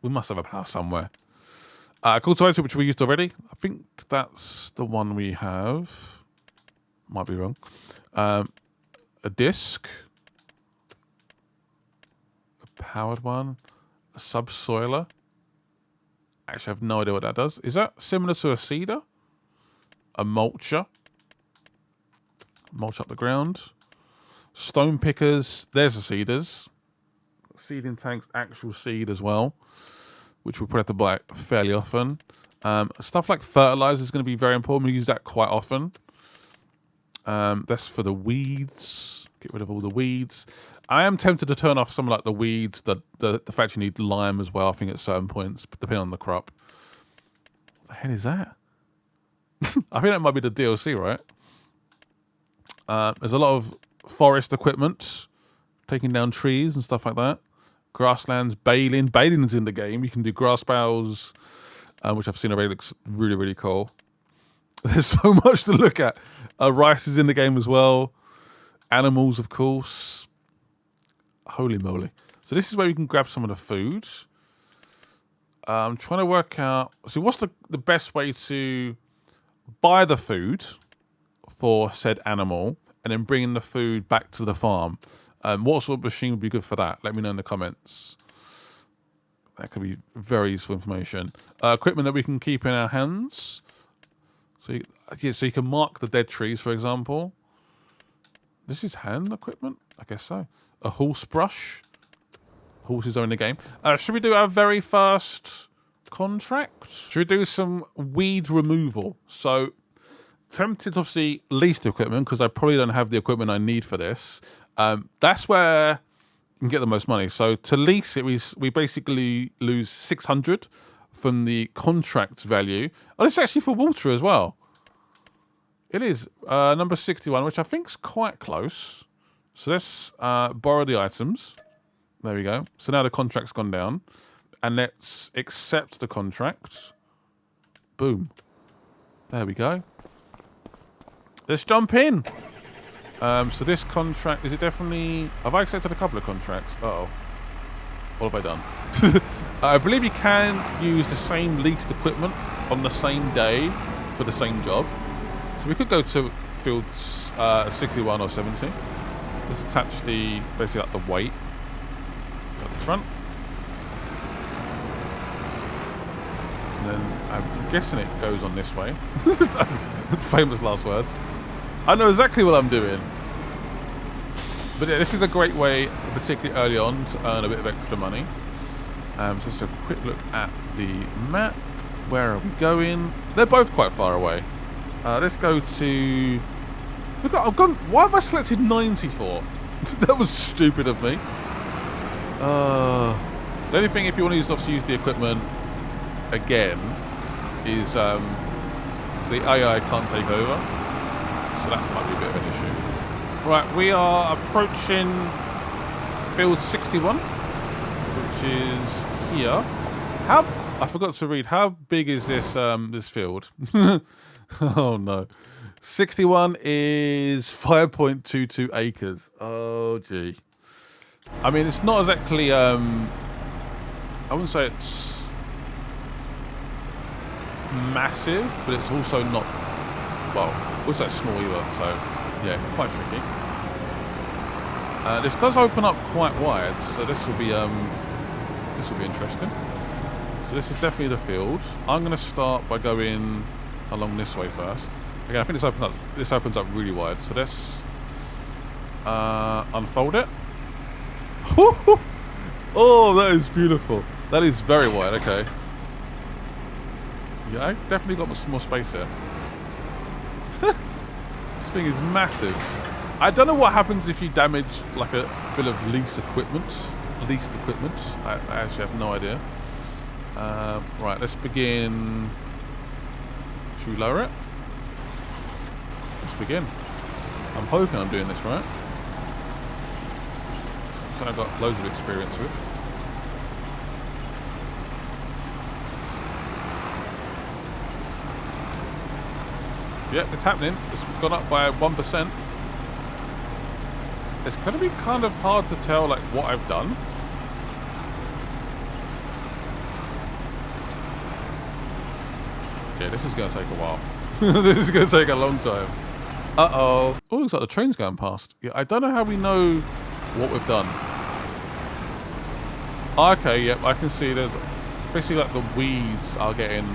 We must have a plow somewhere. Cultivator, which we used already. I think that's the one we have. Might be wrong. A disc. A powered one. A subsoiler. Actually, I have no idea what that does. Is that similar to a seeder? A mulcher. Mulch up the ground. Stone pickers. There's the seeders. Seeding tanks, actual seed as well, which we'll probably have to buy fairly often. Stuff like fertilizer is going to be very important. We use that quite often. That's for the weeds. Get rid of all the weeds. I am tempted to turn off some of like the weeds. The fact you need lime as well, I think at certain points, depending on the crop. What the hell is that? I think that might be the DLC, right? There's a lot of forest equipment, taking down trees and stuff like that. Grasslands, baling. Baling is in the game. You can do grass bales, which I've seen already. Looks really, really cool. There's so much to look at. Rice is in the game as well. Animals, of course. Holy moly. So this is where you can grab some of the food. I'm trying to work out... So what's the best way to buy the food for said animal and then bring the food back to the farm? What sort of machine would be good for that? Let me know in the comments. That could be very useful information. Equipment that we can keep in our hands. So you can mark the dead trees, for example. This is hand equipment? I guess so. A horse brush. Horses are in the game. Should we do our very first contract? Should we do some weed removal? So, tempted to obviously lease the equipment because I probably don't have the equipment I need for this. That's where you can get the most money. So to lease it, we basically lose 600 from the contract value. Oh, it's actually for water as well. It is number 61, which I think is quite close. So let's borrow the items. There we go. So now the contract's gone down. And let's accept the contract. Boom. There we go. Let's jump in. So this contract, is it definitely... Have I accepted a couple of contracts? Uh-oh. What have I done? I believe you can use the same leased equipment on the same day for the same job. So we could go to fields 61 or 70. Let's attach basically like the weight at the front. And then I'm guessing it goes on this way. Famous last words. I know exactly what I'm doing. But yeah, this is a great way, particularly early on, to earn a bit of extra money. So let's have a quick look at the map. Where are we going? They're both quite far away. Let's go to... Look, I've gone... Why have I selected 90 for? That was stupid of me. The only thing, if you want to use the equipment again, is the AI can't take over. So that might be a bit of an issue. Right, we are approaching field 61, which is here. I forgot to read. How big is this this field? Oh no. 61 is 5.22 acres. Oh gee. I mean, it's not exactly I wouldn't say it's massive, but it's also not, well, what's that small either, so yeah, quite tricky. This does open up quite wide, so this will be interesting. So this is definitely the field. I'm going to start by going along this way first. Again, I think this opens up really wide. So let's unfold it. Oh, that is beautiful. That is very wide. Okay. Yeah, I definitely got some more space here. This thing is massive. I don't know what happens if you damage like a bit of leased equipment. I actually have no idea. Right, let's begin. Should we lower it? Let's begin. I'm hoping I'm doing this right. So I've got loads of experience with. Yeah, it's happening. It's gone up by 1%. It's going to be kind of hard to tell like what I've done. Yeah, this is going to take a while. This is going to take a long time. Uh-oh. Oh, looks like the train's going past. Yeah, I don't know how we know what we've done. Okay, yep, I can see there's basically like the weeds are getting...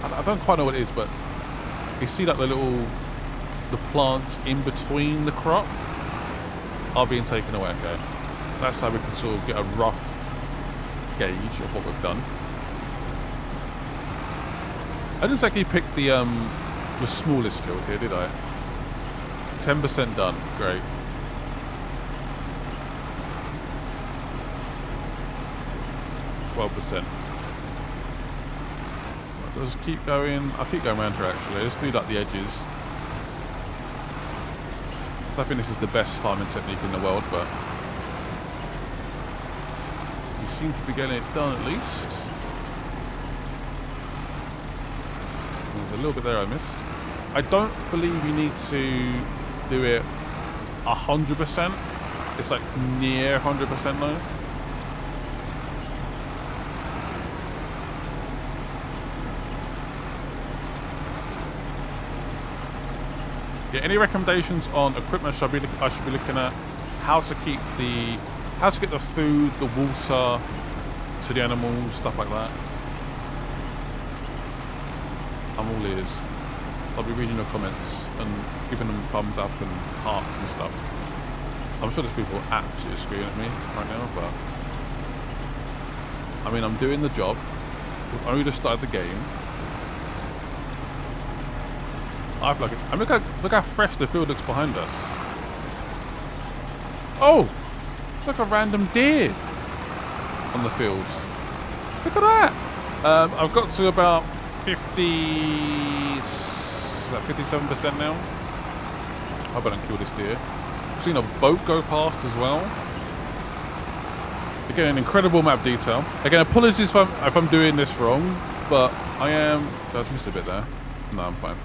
I don't quite know what it is, but you see like the plants in between the crop are being taken away, okay. That's how we can sort of get a rough gauge of what we've done. I didn't exactly pick the smallest field here, did I? 10% done. Great. .12%. I'll just keep going. I'll keep going around here actually. Let's do like the edges. I think this is the best farming technique in the world, but we seem to be getting it done at least. There's a little bit there I missed. I don't believe you need to do it 100%. It's like near 100% though. Yeah, any recommendations on equipment I should be looking at? How to get the food, the water to the animals, stuff like that. I'm all ears. I'll be reading your comments and giving them thumbs up and hearts and stuff. I'm sure there's people absolutely screaming at me right now, but I mean, I'm doing the job. We've only just started the game. I feel like it. I mean, look how fresh the field looks behind us. Oh! It's like a random deer on the field. Look at that! I've got to about 57% now. I hope I don't kill this deer. I've seen a boat go past as well. Again, an incredible map detail. Again, apologies if I'm doing this wrong, but I am... Did I miss a bit there? No, I'm fine.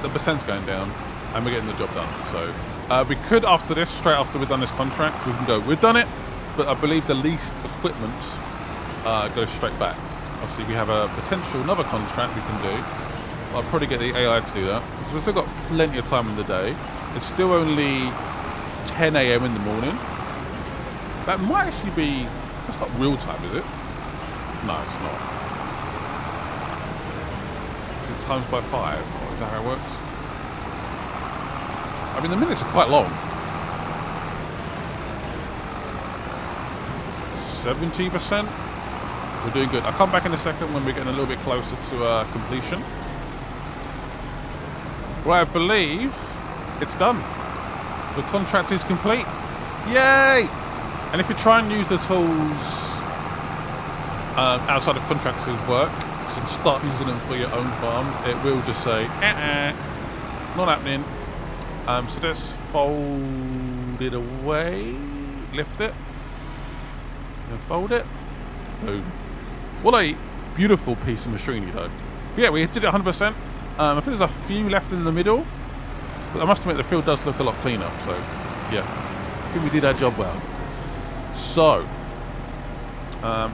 The percent's going down and we're getting the job done. So we could, after this, straight after we've done this contract, we can go, we've done it, but I believe the least equipment goes straight back. Obviously, we have a potential another contract we can do. I'll probably get the AI to do that because we've still got plenty of time in the day. It's still only 10 a.m. in the morning. That might actually be... That's not real time, is it? No, it's not. Is it times by 5? Or is that how it works? I mean, the minutes are quite long. 70%? We're doing good. I'll come back in a second when we're getting a little bit closer to completion. Well, I believe it's done. The contract is complete. Yay! And if you try and use the tools outside of contractors' work, and start using them for your own farm, it will just say, not happening. So let's fold it away, lift it, and fold it. Boom. What a beautiful piece of machinery, though. But yeah, we did it 100%. I think there's a few left in the middle, but I must admit the field does look a lot cleaner. So yeah, I think we did our job well. So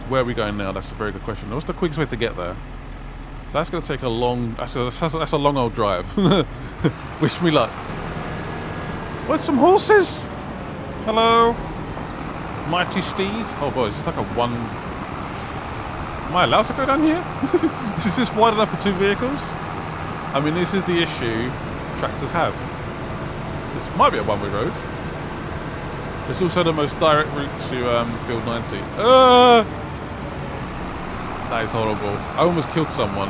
where are we going now? That's a very good question. What's the quickest way to get there? That's going to take a long... That's a long old drive. Wish me luck. What, some horses? Hello? Mighty steeds? Oh boy, is this like a one... Am I allowed to go down here? Is this wide enough for 2 vehicles? I mean, this is the issue tractors have. This might be a one-way road. It's also the most direct route to Field 90. That is horrible. I almost killed someone.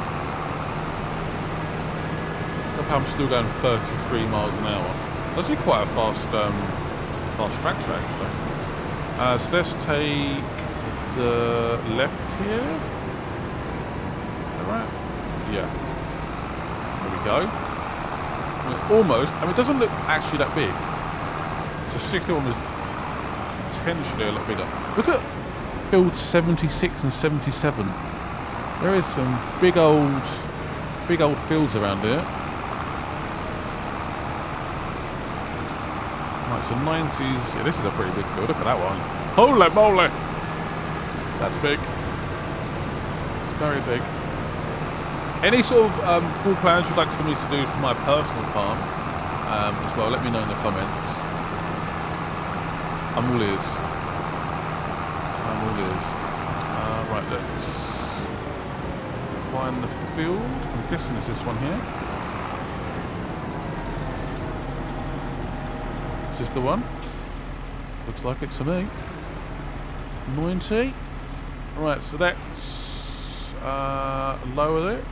Look how I'm still going 33 miles an hour. It's actually quite a fast tractor, actually. So let's take the left here. Alright? Yeah. There we go. I mean, almost. I mean, it doesn't look actually that big. So 61 was potentially a lot bigger. Look at fields 76 and 77. There is some big old fields around here. Right, so 90s. Yeah, this is a pretty big field. Look at that one. Holy moly! That's big. It's very big. Any sort of cool plans you'd like me to do for my personal farm as well, let me know in the comments. I'm all ears. Right, let's find the field. I'm guessing it's this one here. Is this the one? Looks like it's to me. 90. Right, so that's lower it.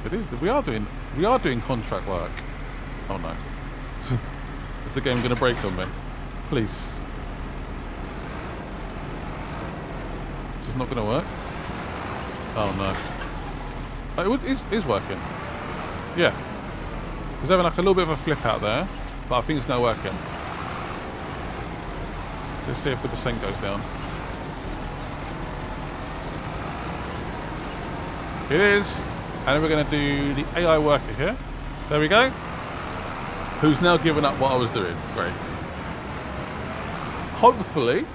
It is. We are doing contract work. Oh no. Is the game going to break on me? Please. This is not going to work. Oh no. Oh, it is working. Yeah. It's having like a little bit of a flip out there, but I think it's now working. Let's see if the percent goes down. It is. And we're going to do the AI worker here. There we go. Who's now given up what I was doing. Great. Hopefully,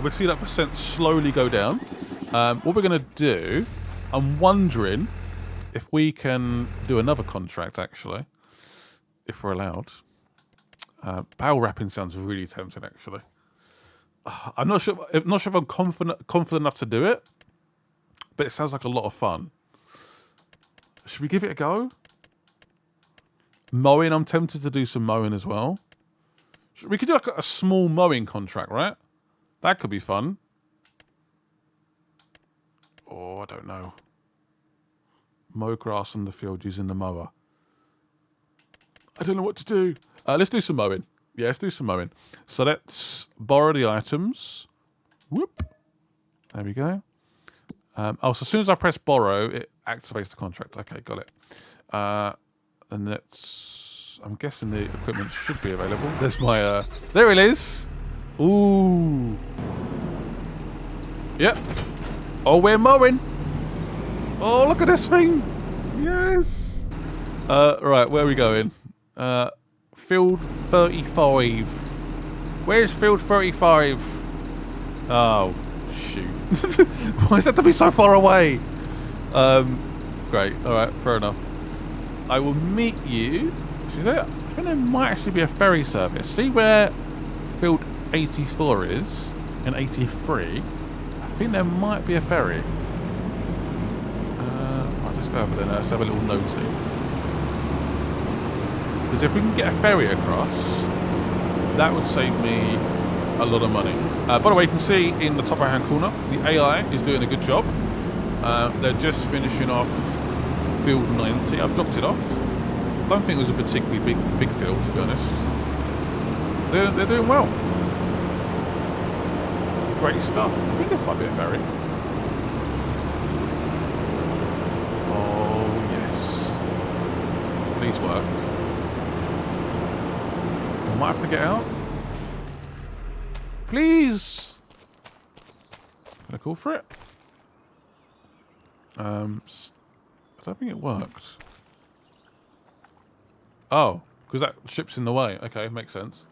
we'll see that percent slowly go down. What we're going to do, I'm wondering if we can do another contract, actually. If we're allowed. Barrel wrapping sounds really tempting, actually. I'm not sure if I'm confident enough to do it, but it sounds like a lot of fun. Should we give it a go? Mowing, I'm tempted to do some mowing as well. We could do like a small mowing contract, right? That could be fun. Oh, I don't know. Mow grass on the field using the mower. I don't know what to do. Let's do some mowing. Yeah, let's do some mowing. So let's borrow the items. Whoop. There we go. So as soon as I press borrow, it activates the contract. Okay, got it. And let's... I'm guessing the equipment should be available. There's my... there it is. Ooh. Yep. Oh, we're mowing. Oh, look at this thing. Yes. Right, where are we going? Field 35. Where's field 35? Oh, shoot. Why is that to be so far away? Great. All right, fair enough. I will meet you. I think there might actually be a ferry service. See where field 84 is and 83? I think there might be a ferry. Right, let's go over there now. Let's have a little nosy. Because if we can get a ferry across, that would save me a lot of money. By the way, you can see in the top right hand corner, the AI is doing a good job. They're just finishing off field 90. I've dropped it off. I don't think it was a particularly big field, to be honest. They're doing well. Great stuff. I think this might be a ferry. Oh, yes. Please work. I might have to get out. Please! Can I call for it? I don't think it worked. Oh, because that ship's in the way. Okay, makes sense.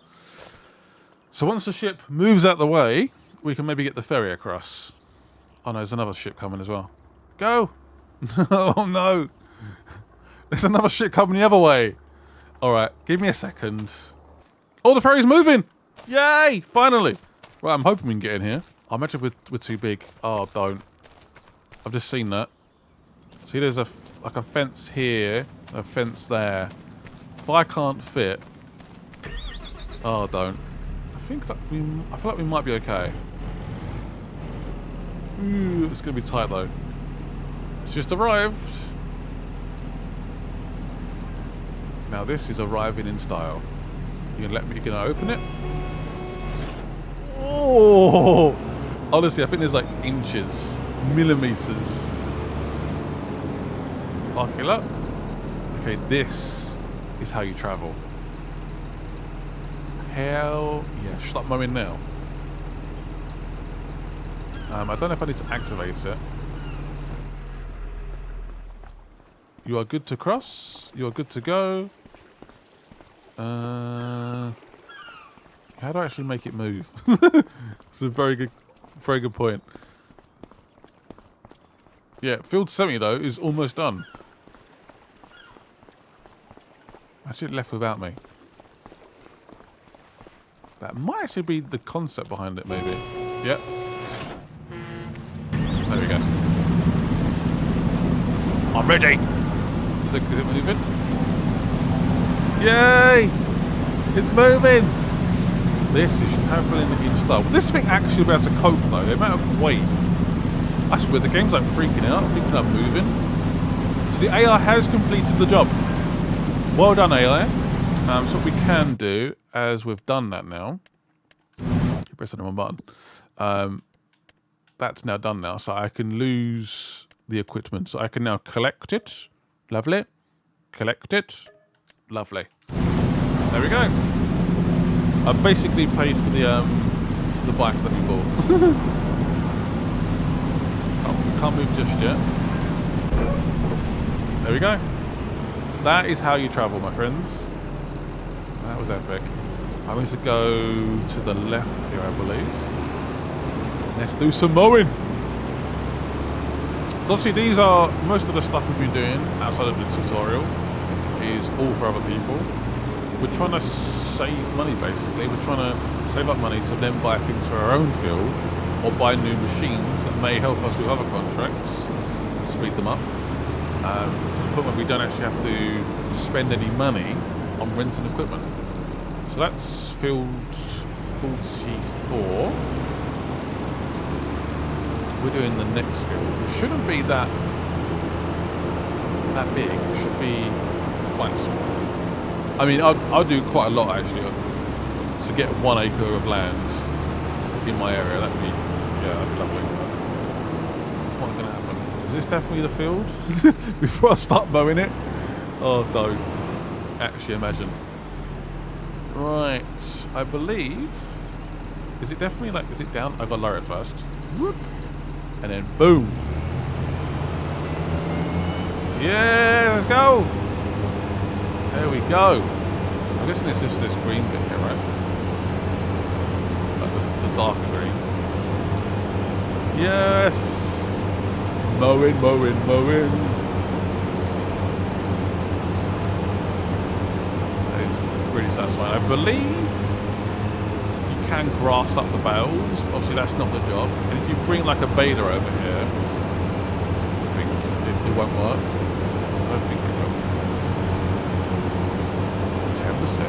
So once the ship moves out the way, we can maybe get the ferry across. Oh no, there's another ship coming as well. Go! Oh no! There's another ship coming the other way. Alright, give me a second. Oh, the ferry's moving! Yay! Finally! Right, I'm hoping we can get in here. I imagine we're too big. Oh, don't. I've just seen that. See, there's like a fence here, a fence there. If I can't fit... Oh, don't. I feel like we might be okay. Ooh, it's going to be tight, though. It's just arrived. Now, this is arriving in style. You can open it? Oh! Honestly, I think there's like inches, millimeters. Buckle up. Okay, this is how you travel. Hell yeah. Stop mowing now. I don't know if I need to activate it. You are good to cross. You are good to go. How do I actually make it move? It's a very good point. Yeah, field 70 though is almost done. Actually left without me. That might actually be the concept behind it, maybe. Yep. There we go. I'm ready. Is it moving? Yay! It's moving! This is travelling in style. This thing actually be able to cope though, the amount of weight. That's weird, the game's like freaking out, thinking I'm moving. So the AI has completed the job. Well done, AI. So what we can do, as we've done that now, keep pressing the wrong button. That's now done now, so I can lose the equipment. So I can now collect it. Lovely. Collect it. Lovely. There we go. I basically paid for the bike that we bought. Oh, we can't move just yet. There we go. That is how you travel, my friends. That was epic. I'm going to go to the left here, I believe. Let's do some mowing. Obviously, these are most of the stuff we've been doing outside of the tutorial is all for other people. We're trying to save money, basically. We're trying to save up money to then buy things for our own field or buy new machines that may help us with other contracts and speed them up. To the point where we don't actually have to spend any money on renting equipment. So that's field 44. We're doing the next field. It shouldn't be that big. It should be quite small. I mean, I'll do quite a lot actually to get 1 acre of land in my area. That'd be lovely. What's going to happen? Is this definitely the field? Before I start mowing it? Oh, don't. Actually, imagine. Right, I believe. Is it definitely like? Is it down? I've got to lower it first. Whoop. And then boom. Yeah, let's go. There we go. I'm guessing it's just this green bit here, right? Like the darker green. Yes. Mowing, mowing, mowing. That is really satisfying. I believe you can grass up the bales. Obviously, that's not the job. And if you bring like a baler over here, I think it won't work. I don't think it will. 10%.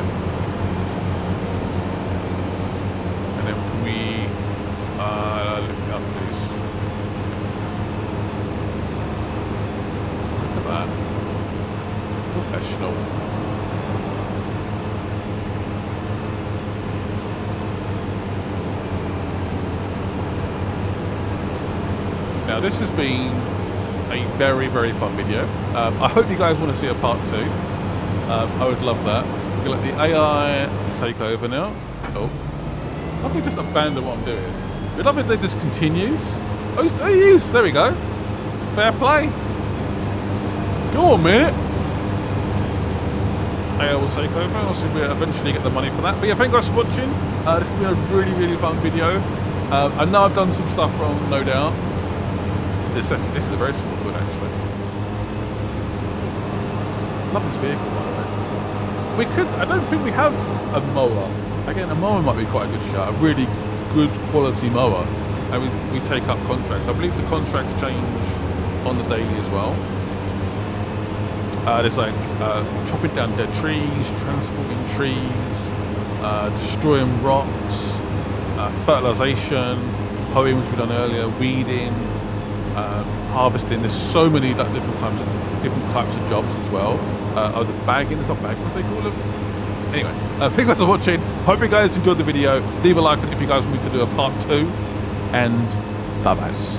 And then we lift it up, please. Look at that. Professional. Now this has been a very, very fun video. I hope you guys want to see a part 2. I would love that. We're going to let the AI take over now. Oh. I think just abandon what I'm doing. We'd love it if they just continued. Oh, he is. There we go. Fair play. Go on, mate. AI will take over. Obviously, we'll eventually get the money for that. But yeah, thank you guys for watching. This has been a really, really fun video. I know I've done some stuff wrong, no doubt. This is a very small hood, actually. Love this vehicle, by the way. We could, I don't think we have a mower. Again, a mower might be quite a good shot. A really good quality mower. And we take up contracts. I believe the contracts change on the daily as well. There's like chopping down dead trees, transporting trees, destroying rocks, fertilization, hoeing, which we've done earlier, weeding, harvesting. There's so many like, different types of jobs as well. Oh, the bagging, it's not bagging, what do they call it? Anyway, thank you guys for watching. Hope you guys enjoyed the video. Leave a like if you guys want me to do a part 2. And bye-byes.